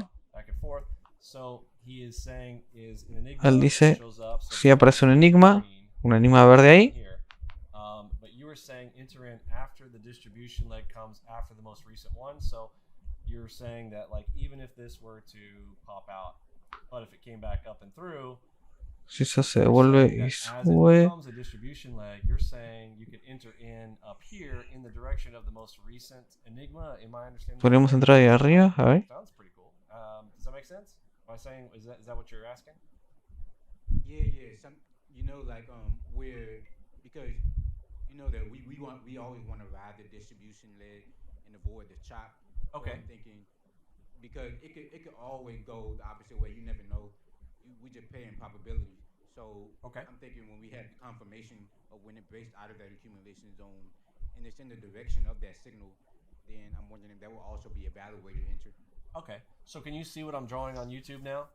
Él dice, si aparece un enigma verde ahí. But you were saying enter in after the distribution leg comes after the most recent one. So you're saying that like even if this were to pop out, but if it came back up and through, Si eso se devuelve y as it sube. becomes a distribution leg, you're saying you could enter in up here in the direction of the most recent enigma. Am I understanding? Podríamos entrar ahí arriba, a ver. Sounds pretty cool. Does that make sense? Am I saying is that what you're asking? Yeah. Some, you know, like where because you know that we always want to ride the distribution leg and avoid the chop. Okay. So I'm thinking because it could always go the opposite way. You never know. We just pay in probability. So okay. I'm thinking when we have the confirmation of when it breaks out of that accumulation zone and it's in the direction of that signal, then I'm wondering if that will also be evaluated entered. Okay. So can you see what I'm drawing on YouTube now?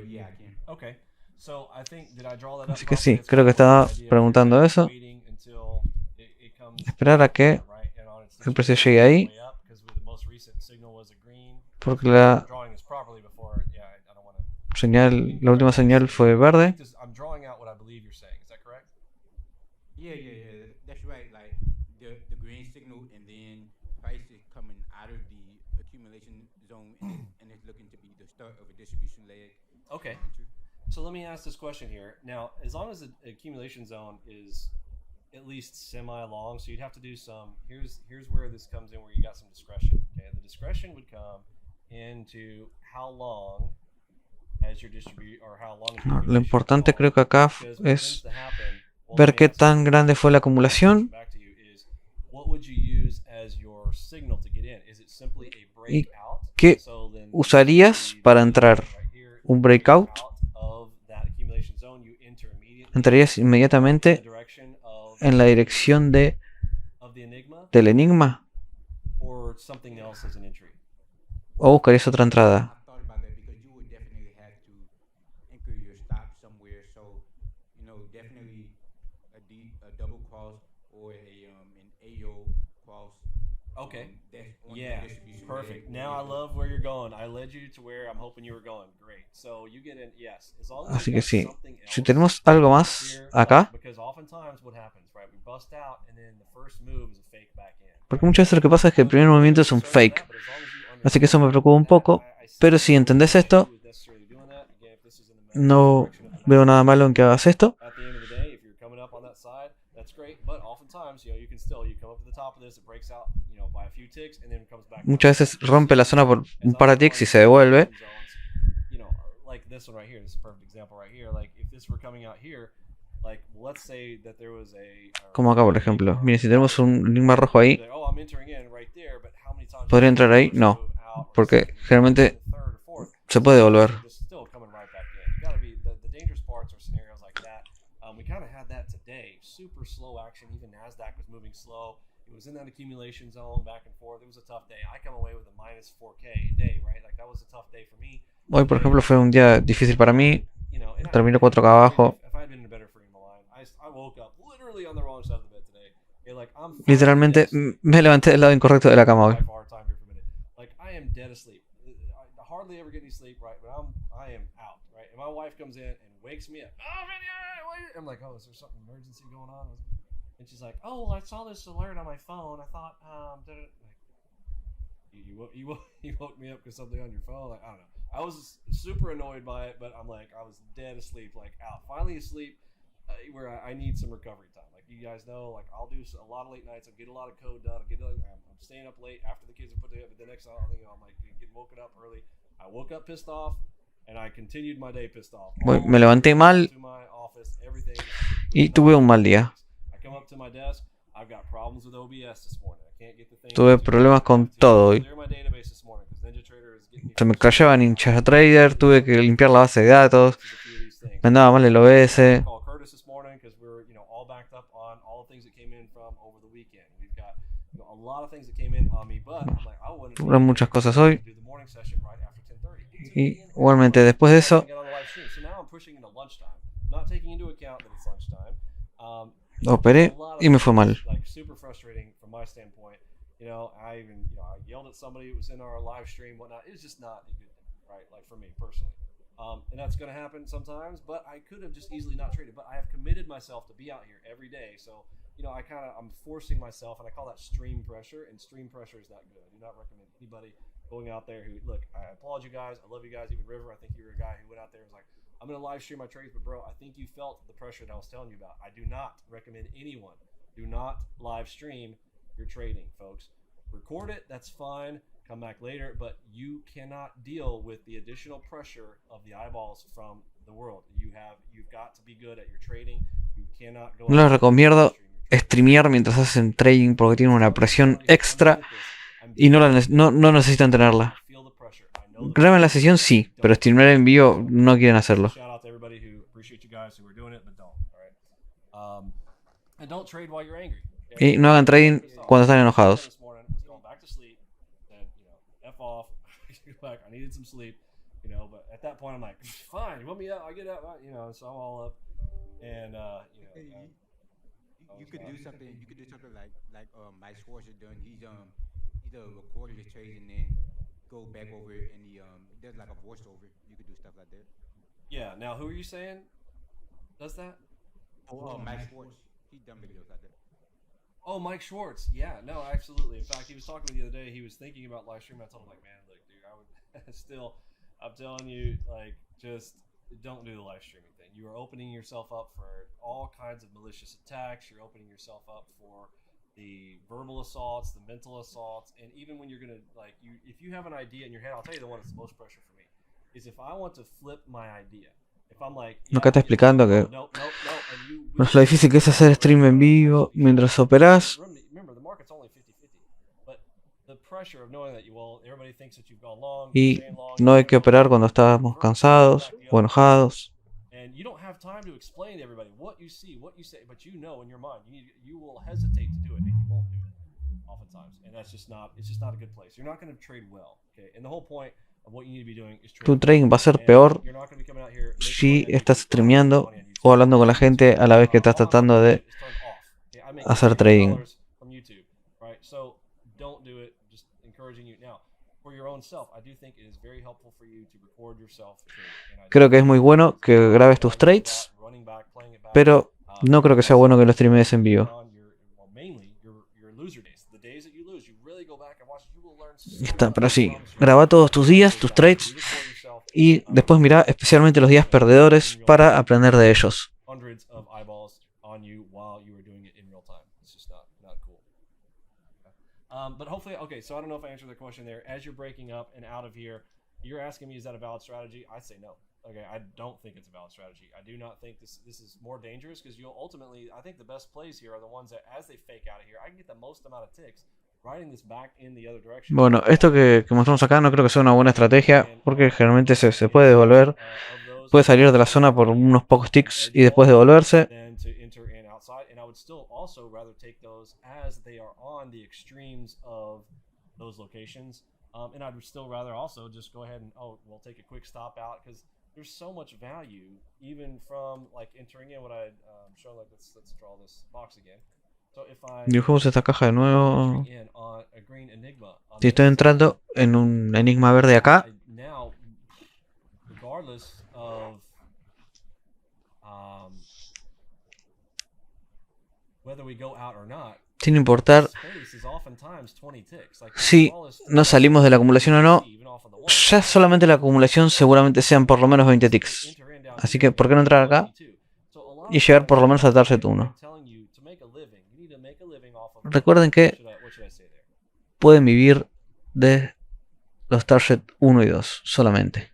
Yeah, I can. Okay. So I think did I draw that up? Así que sí, creo que estaba preguntando eso. Esperar a que el precio llegue ahí. Porque la señal, la última señal fue verde. Yeah. That's right. Like the green signal, and then price is coming out of the accumulation zone, and it's looking to be the start of a distribution leg. Okay. So let me ask this question here. Now, as long as the accumulation zone is at least semi-long, so you'd have to do some. Here's where this comes in, where you got some discretion. Okay, the discretion would come into how long as your distribute or how long. No, lo importante creo que acá es ver qué tan grande fue la acumulación y qué usarías para entrar. Un breakout. Entrarías inmediatamente en la dirección del enigma o buscarías otra entrada. Okay. Yeah. Perfect. Now I love where you're going. I led you to where I'm hoping you were going. Great. So you get in. Yes. As long as Así que sí. Si tenemos algo más acá. Porque muchas veces lo que pasa es que el primer movimiento es un fake. Así que eso me preocupa un poco. Pero si entendés esto, no veo nada malo en que hagas esto. Muchas veces rompe la zona por un par de ticks y se devuelve. Como acá, por ejemplo. Miren, si tenemos un enigma rojo ahí, ¿podría entrar ahí? No, porque generalmente se puede devolver. It was in that accumulation zone back and forth. It was a tough day. I come away with a minus 4K day, right? Like that was a tough day for me. Hoy, por ejemplo, fue un día difícil para mí. Terminó 4K abajo. Literalmente me levanté del lado incorrecto de la cama hoy. And she's like, "Oh, well, I saw this alert on my phone. I thought, like, you woke me up because something on your phone. Like, I don't know. I was super annoyed by it, but I'm like, I was dead asleep, like out. Finally asleep, where I need some recovery time. Like you guys know, like I'll do a lot of late nights. I'll get a lot of code done. I'm staying up late after the kids are put to bed. But the next night, I'm like getting woken up early. I woke up pissed off, and I continued my day pissed off. Me levanté mal y tuve un mal día. Tuve problemas con todo hoy. Se me crashaba Ninja Trader, tuve que limpiar la base de datos, me andaba mal el OBS. Tuve muchas cosas hoy. Y igualmente después de eso operé y me fue mal. You know, I even, you know, I yelled at somebody who was in our live stream, whatnot. It was just not a good thing, right? Like for me personally. And that's going to happen sometimes, but I could have just easily not traded. But I have committed myself to be out here every day. So, you know, I'm forcing myself, and I call that stream pressure. And stream pressure is not good. I do not recommend anybody going out there who, look, I applaud you guys. I love you guys. Even River, I think you were a guy who went out there and was like, I'm going to live stream my trades. But bro, I think you felt the pressure that I was telling you about. I do not recommend anyone. Do not live stream your trading, folks. Record it, that's fine. Come back later, but you cannot deal with the additional pressure of the eyeballs from the world. You've got to be good at your trading. You cannot go. No les recomiendo streamear mientras hacen trading porque tienen una presión extra y no necesitan tenerla. Graben la sesión sí, pero streamear en vivo no quieren hacerlo. Y no hagan trading cuando están enojados. Like I needed some sleep, you know, but at that point I'm like, fine, you want me out, I get out, you know, so I'm all up, and you know, you could do something. You could do something like Mike Schwartz has done. He's either recorded his trades and then go back over it, and he does like a voiceover. You could do stuff like that. Yeah. Now, who are you saying does that? Mike Schwartz. He's done videos like that. Oh, Mike Schwartz. Yeah. No, absolutely. In fact, he was talking to me the other day. He was thinking about live streaming. I told him, like, man, look, dude, I would still, I'm telling you, like, just don't do the live streaming thing. You are opening yourself up for all kinds of malicious attacks. You're opening yourself up for the verbal assaults, the mental assaults, and even when you're gonna, like, if you have an idea in your head, I'll tell you the one that's the most pressure for me is if I want to flip my idea. If I'm like, No, acá está explicando que no es lo difícil que es hacer stream en vivo mientras operás. Y no hay que operar cuando estamos cansados o enojados. And you don't have time to explain to everybody what you see, what you say, but you know in your mind you will hesitate to do it, and you won't do it oftentimes, and it's just not a good place. You're not going to trade well, okay? And the whole point of what you need to be doing is Tu trading va a ser peor si estás streameando o hablando con la gente a la vez que estás tratando de hacer trading. So don't do it. Just encouraging you now. For your own self, I do think it is very helpful for you to record yourself. Creo que es muy bueno que grabes tus trades, pero no creo que sea bueno que lo streames en vivo. Está, pero sí, graba todos tus días, tus trades, y después mira especialmente los días perdedores para aprender de ellos. But hopefully, okay, so I don't know if I answered the question there. As you're breaking up and out of here, you're asking me, is that a valid strategy? I say no. Okay, I don't think it's a valid strategy. I do not think this is more dangerous because you'll ultimately, I think the best plays here are the ones that as they fake out of here, I can get the most amount of ticks riding this back in the other direction. Bueno, esto que mostramos acá no creo que sea una buena estrategia porque generalmente se puede devolver. Puede salir de la zona por unos pocos ticks y después devolverse. And I would still also rather take those as they are on the extremes of those locations. And I'd still rather also just go ahead and, we'll take a quick stop out because there's so much value even from like entering in what I'm showing. Like let's draw this box again. So if dibujemos esta caja de nuevo. Si estoy entrando en un enigma verde acá, now, regardless of whether we go out or not, sin importar si no salimos de la acumulación o no, ya solamente la acumulación seguramente sean por lo menos 20 ticks. Así que, ¿por qué no entrar acá y llegar por lo menos a target 1? Recuerden que pueden vivir de los target 1 y 2 solamente.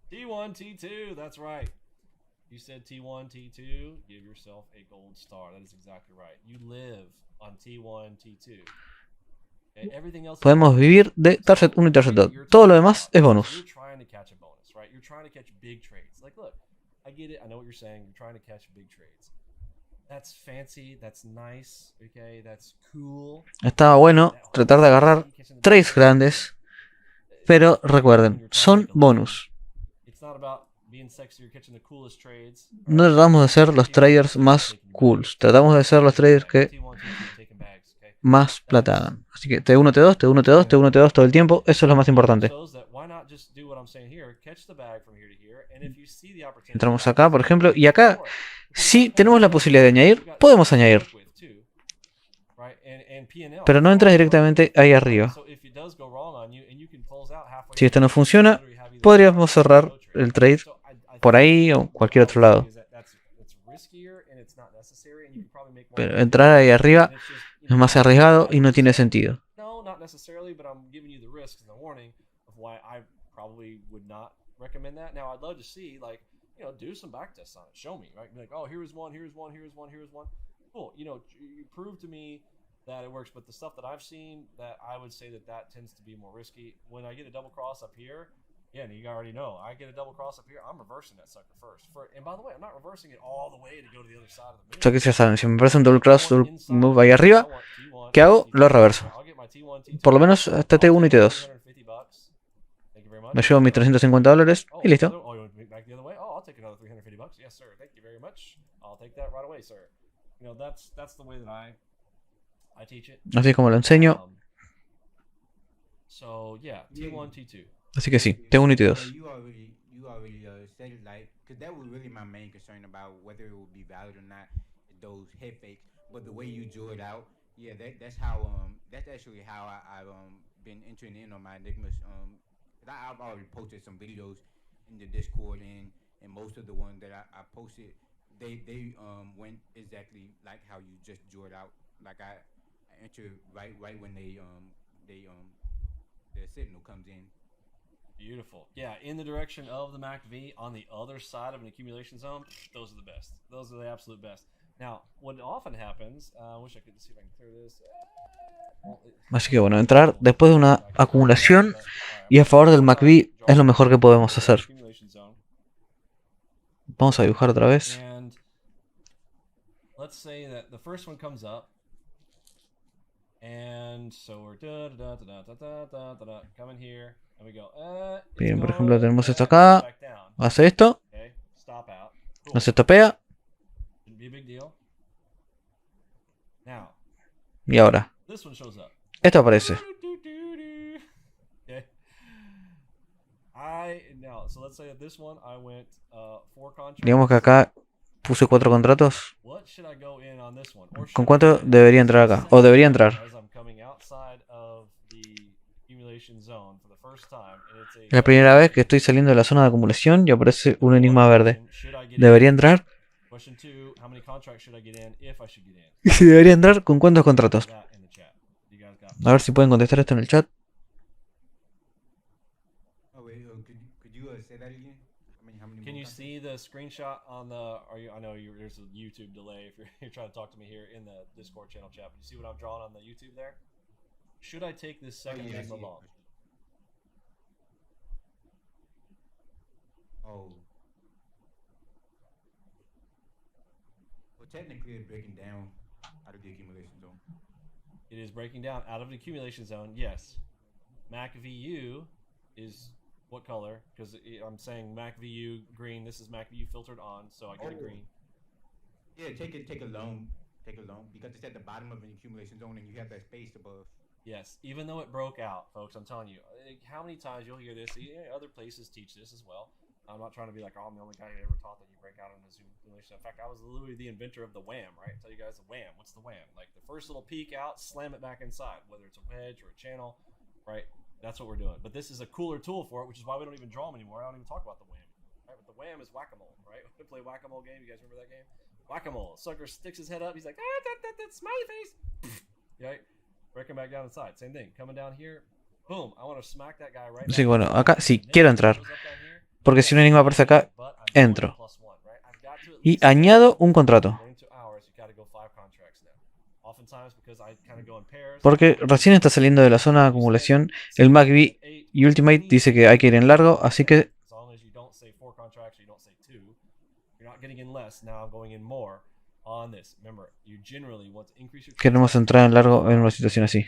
T1, T2, that's right. You said T1, T2, give yourself a gold star. That is exactly right. You live on T1, T2. Okay, everything else podemos vivir de target 1 y target 2. Todo lo demás es bonus. You're trying to catch a bonus, right? You're trying to catch big trades. Like, look, I get it. I know what you're saying. You're trying to catch big trades. That's fancy. That's nice. Okay, that's cool. Estaba bueno tratar de agarrar trades grandes, pero recuerden, son bonus. No tratamos de ser los traders más cool, tratamos de ser los traders que más plata hagan. Así que T1, T2, T1, T2, T1, T2 todo el tiempo, eso es lo más importante. Entramos acá, por ejemplo, y acá, si tenemos la posibilidad de añadir, podemos añadir. Pero no entras directamente ahí arriba. Si esto no funciona, podríamos cerrar el trade por ahí o cualquier otro lado. Pero entrar ahí arriba es más arriesgado y no tiene sentido. Do some backtests on it. Show me, right? Be like, oh, here's one, here's one, here's one, here's one. Cool. You prove to me that it works. But the stuff that I've seen, that I would say that tends to be more risky. When I get a double cross up here, again, you already know, I get a double cross up here, I'm reversing that sucker first. And by the way, I'm not reversing it all the way to go to the other side of the O sea que ya saben, si me parece un double cross, double move ahí arriba, ¿qué hago? Lo reverso. Por lo menos hasta T1 y T2. Me llevo mis $350 y listo. Así es como lo enseño. Así que sí, T1 y T2. Yeah, that's how that's actually how I've been entering in on my enigmas. I've already posted some videos in the Discord, and most of the ones that I posted, they went exactly like how you just drew it out. Like I enter right when the signal comes in. Beautiful. Yeah, in the direction of the MACV on the other side of an accumulation zone, those are the best. Those are the absolute best. Now, what often happens, I wish I could see if I can clear this. Así que bueno, entrar después de una acumulación y a favor del MACV es lo mejor que podemos hacer. Vamos a dibujar otra vez. Let's say that the first one comes up, and so we're coming here, and we go. Bien, por ejemplo, tenemos esto acá. Hace esto. No se topea. Y ahora, esto aparece. Digamos que acá puse 4 contratos. ¿Con cuánto debería entrar acá? O debería entrar. Es la primera vez que estoy saliendo de la zona de acumulación y aparece un enigma verde. ¿Debería entrar? Y si debería entrar, ¿con cuántos contratos? A ver si pueden contestar esto en el chat. Can you see the screenshot on the? I know there's a YouTube delay if you're trying to talk to me here in the Discord channel chat. But you see what I'm drawing on the YouTube there? Should I take this second enigma long? Oh. Well, technically, it's breaking down out of the accumulation zone. It is breaking down out of the accumulation zone. Yes. MACVU is what color? Because I'm saying MACVU green. This is MACVU filtered on, so I get a green. Yeah, take a loan. Take a loan because it's at the bottom of an accumulation zone and you have that space above. Yes, even though it broke out, folks, I'm telling you, how many times you'll hear this? Other places teach this as well. I'm not trying to be like, oh, I'm the only guy who ever taught that you break out in a simulation. In fact, I was literally the inventor of the wham, right? I tell you guys the wham. What's the wham? Like the first little peek out, slam it back inside, whether it's a wedge or a channel, right? That's what we're doing. But this is a cooler tool for it, which is why we don't even draw them anymore. I don't even talk about the wham. Right? But the wham is whack-a-mole, right? We play whack-a-mole game. You guys remember that game? Whack-a-mole. Sucker sticks his head up. He's like, smiley face. Right? Breaking back down inside. Same thing. Coming down here. Boom. I want to smack that guy right. Sí, bueno, acá sí quiero entrar. Porque si un enigma aparece acá, entro. Y añado un contrato. Porque recién está saliendo de la zona de acumulación. El MACV y Ultimate dice que hay que ir en largo, así que queremos entrar en largo en una situación así.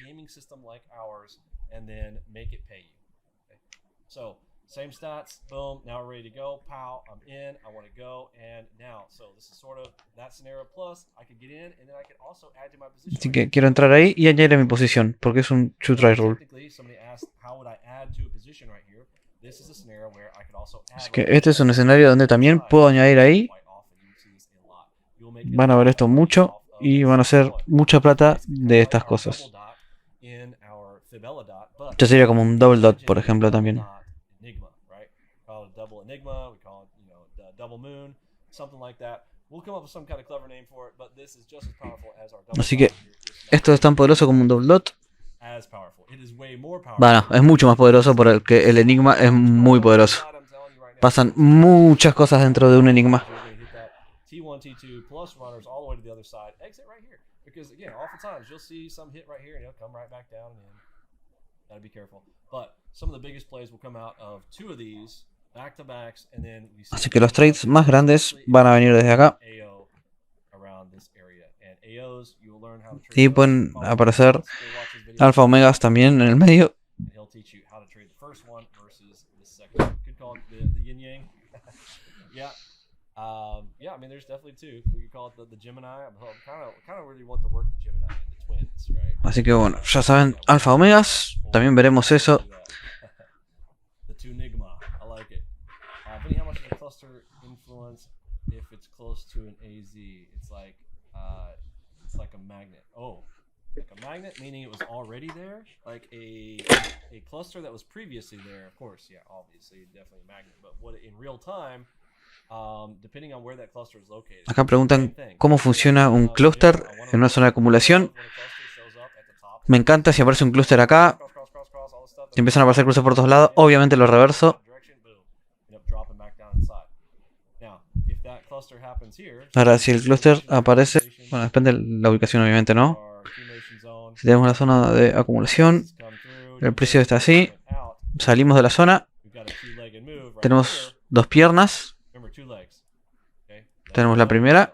Same stats, boom, now we're ready to go, pow, I'm in, I want to go, and now, so this is sort of that scenario plus, I could get in, and then I could also add to my position. Así que quiero entrar ahí y añadir a mi posición, porque es un should try rule. Así que este es un escenario donde también puedo añadir ahí. Van a ver esto mucho y van a hacer mucha plata de estas cosas. Esto sería como un double dot, por ejemplo, también. Así que esto es tan poderoso como un double dot. Bueno, es mucho más poderoso porque el enigma es muy poderoso. Pasan muchas cosas dentro de un enigma. T1, T2 plus runners all the way to the other side. Exit right here. Because again, oftentimes you'll see some hit right here and it'll come right back down and in. Gotta be careful. But some of the biggest plays will come out of two of these back to backs and then we see. Así que los trades más grandes van a venir desde acá. Y pueden aparecer alfa omegas también en el medio. Yeah, I mean, there's definitely two. We could call it the Gemini. I kind of really want to work the Gemini and the twins, right? Así que bueno, ya saben, alfa omegas. También veremos eso. The two Nigma. I like it. Vinny, how much of a cluster influence if it's close to an AZ? It's like a magnet. Oh, like a magnet, meaning it was already there, like a cluster that was previously there. Of course, yeah, obviously, definitely a magnet. But what in real time? Acá preguntan cómo funciona un clúster en una zona de acumulación. Me encanta si aparece un clúster acá. Si empiezan a aparecer cruces por todos lados, obviamente lo reverso. Ahora, si el clúster aparece, bueno, depende de la ubicación, obviamente, ¿no? Si tenemos la zona de acumulación, el precio está así. Salimos de la zona. Tenemos dos piernas. Tenemos la primera.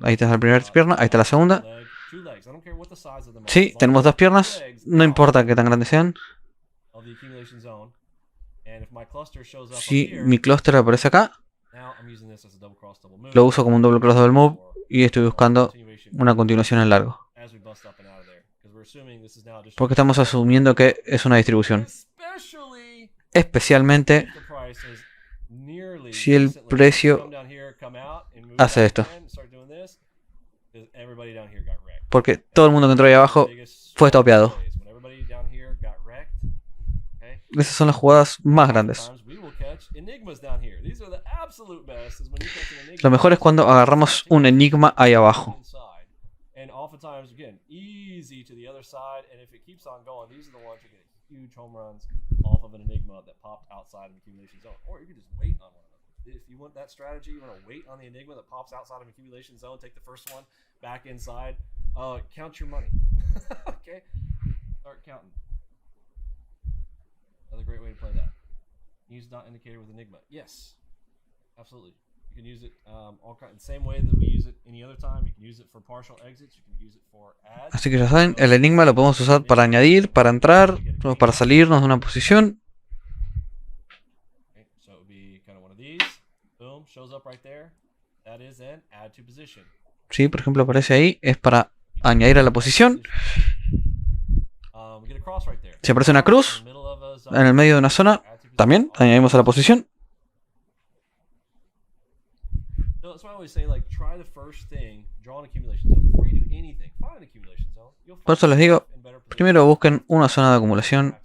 Ahí está la primera pierna. Ahí está la segunda. Sí, tenemos dos piernas. No importa qué tan grandes sean. Si mi clúster aparece acá, lo uso como un double cross double move y estoy buscando una continuación en largo. Porque estamos asumiendo que es una distribución. Especialmente si el precio hace esto. Porque todo el mundo que entró ahí abajo fue topeado. Esas son las jugadas más grandes. Lo mejor es cuando agarramos un enigma ahí abajo. Huge home runs off of an enigma that popped outside of the accumulation zone, or you could just wait on one of them. If you want that strategy, you want to wait on the enigma that pops outside of accumulation zone, take the first one back inside, count your money. Okay, start counting. Another great way to play that. Use dot indicator with enigma. Yes, absolutely. You can use it same way that we use it any other time. You can use it for partial exits. You can use it for adds. Así que ya saben, el enigma lo podemos usar para añadir, para entrar, o para salirnos de una posición. So it would be kind of one of these. Boom, shows up right there. That is an add to position. Sí, por ejemplo, aparece ahí, es para añadir a la posición. Si aparece una cruz en el medio de una zona, también añadimos a la posición. Por eso les digo, primero busquen una zona de acumulación.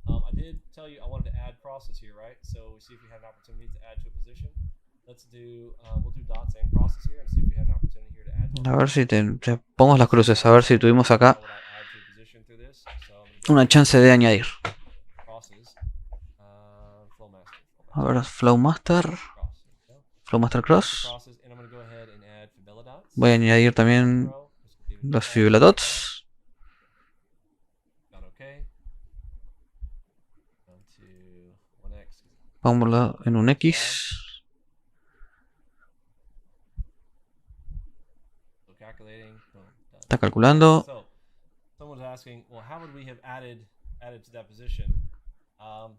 I did tell you I wanted to add crosses here, right? So we see if we have an opportunity to add to a position. Let's do, we'll do dots and crosses here and see if we have an opportunity here to add. A ver si pongamos las cruces, a ver si tuvimos acá una chance de añadir. A ver, Flowmaster Cross. Voy a añadir también los Fibula Dots. Vámonos en un X. So calculating, boom, done. Está calculando. So someone's asking, well, how would we have added to that position? On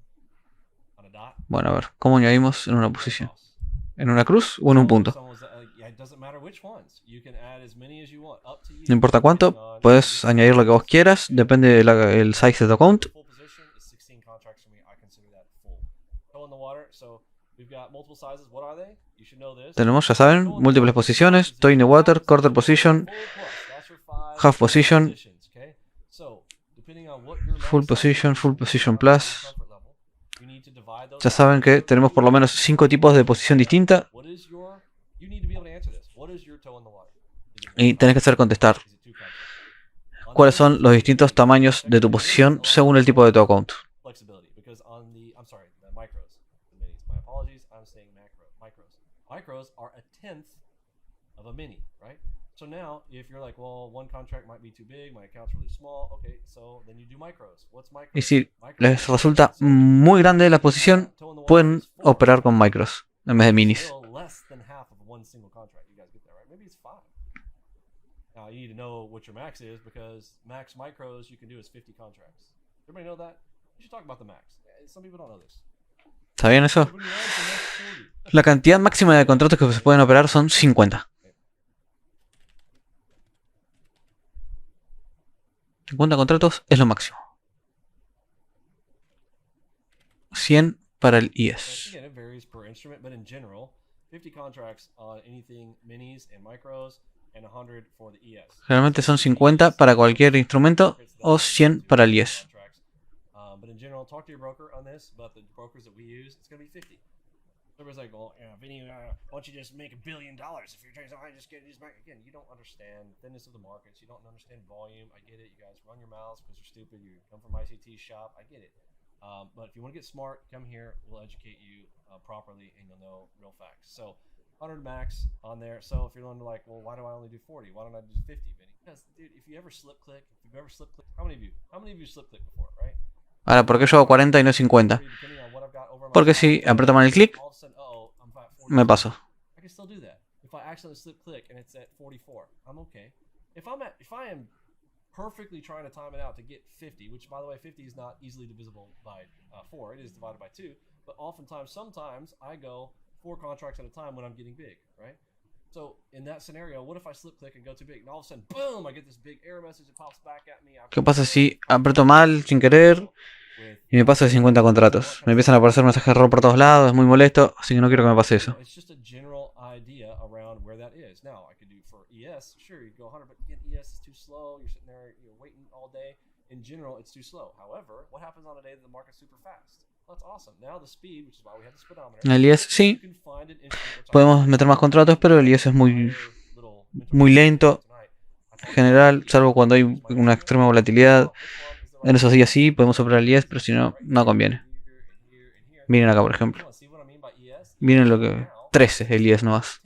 a dot? Bueno, a ver, ¿cómo añadimos en una Or posición? cross? ¿En una cruz o en un punto? Yeah, it doesn't matter which ones. You can add as many as you want, up to you. No importa depending cuánto, on- puedes añadir lo que vos quieras, depende del size de tu account. Full position is 16 contracts for me. I consider that full. Toe in the water, so we've got multiple sizes. What are they? You should know this. Tenemos, ya saben, múltiples posiciones, toe in the water, quarter position, Full plus, that's your 5 half position, positions, okay? So, depending on what your full max position, size full is, position your plus. comfort level, you need to divide those Ya out. saben que tenemos por lo menos 5 tipos de posición distinta What is your, you need to be able to answer this. What is your toe in the water? Is it y one tenés que contract? saber contestar Is it two contracts? On cuáles this, son los distintos tamaños de tu posición según el tipo de tu account. flexibility, because on the, I'm sorry, the micros, the minis. My apologies, I'm saying micros. Micros are a tenth of a mini, right? So now, if you're like, well, one contract might be too big, my account's really small, okay, so then you do micros. What's micros? Y si Micros les is resulta so muy grande la posición, toe in the water pueden is 4 operar con contracts. micros en vez de minis. Still less than half of one single contract. You guys get that, right? Maybe it's 5. Now you need to know what your max is, because max micros you can do is 50 contracts. Everybody know that? You should talk about the max. Some people don't know this. ¿Está bien eso? Everybody knows the max 40. La cantidad máxima de contratos que se pueden operar son 50. 50 contratos es lo máximo. 100 para el IES. Again, it varies per instrument, but in general, 50 contracts on anything minis and micros, and 100 for the ES. Generalmente son 50 para cualquier instrumento o 100 para el IES. But in general, talk to your broker on this, but the brokers that we use, it's going to be 50. Everybody's like, well, yeah, Vinny, why don't you just make $1 billion if you're trying to just get these back? Again, you don't understand thinness of the markets. You don't understand volume. I get it. You guys run your mouths because you're stupid. You come from ICT shop. I get it. But if you want to get smart, come here. We'll educate you properly, and you'll know real facts. So 100 max on there. So if you're like, well, why do I only do 40? Why don't I do 50, Vinny? Because, dude, if you ever slip click, how many of you slip click before, right? Ahora, ¿por qué yo hago 40 y no 50? Porque si aprieto mal el clic, me paso. I can still do that. If I accidentally slip click and it's at 44, I'm okay. If I am perfectly trying to time it out to get 50, which by the way, 50 is not easily divisible by 4, it is divided by 2, but sometimes I go 4 contracts at a time when I'm getting big, right? So in that scenario, what if I slip click and go too big, and all of a sudden, boom, I get this big error message that pops back at me. ¿Qué pasa si aprieto mal sin querer y me paso de 50 contratos? Me empiezan a aparecer mensajes de error por todos lados, es muy molesto, así que no quiero que me pase eso. It's just a general idea around where that is. Now, I could do for ES, sure, you go 100, but again, ES is too slow. You're sitting there, you're waiting all day. In general, it's too slow. However, what happens on a day that the market's super fast? Well, that's awesome. Now the speed, which is why we have the speedometer. El IES sí, You can find an instrument, podemos meter más contratos, pero el IES es muy lento. En general, salvo cuando hay una extrema volatilidad. En esos días sí, podemos operar el IES, pero si no, no conviene. Miren acá, por ejemplo. Miren lo que... 13 el IES nomás.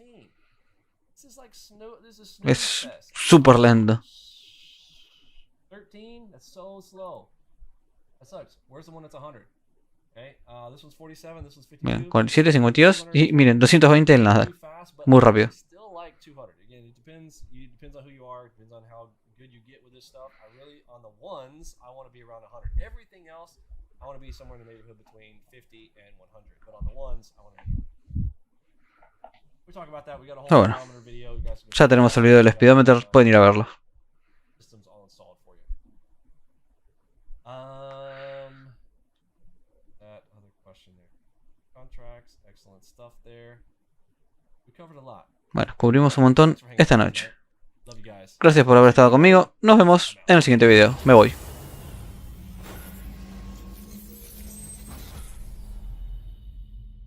Es súper lento. 13, that's so slow. That sucks. Where's the one that's 100? Okay, this one's 47, this one's 52. Miren, 47, 52 y miren, 220 en nada. Muy rápido. Still like 200. Again, it depends on who you are, it depends on how good you get with this stuff. I really, on the ones, I want to be around 100. Everything else, I want to be somewhere in the neighborhood between 50 and 100. But on the ones, I want to be. We talk about that. We got a whole Bueno, speedometer video. You guys can ya tenemos el video del speedometer, pueden ir a verlo. Systems all installed for you. That other question there. Contracts, excellent stuff there. We covered a lot. Bueno, cubrimos un montón esta noche. Love you guys. Gracias por haber estado conmigo. Nos vemos en el siguiente video. Me voy.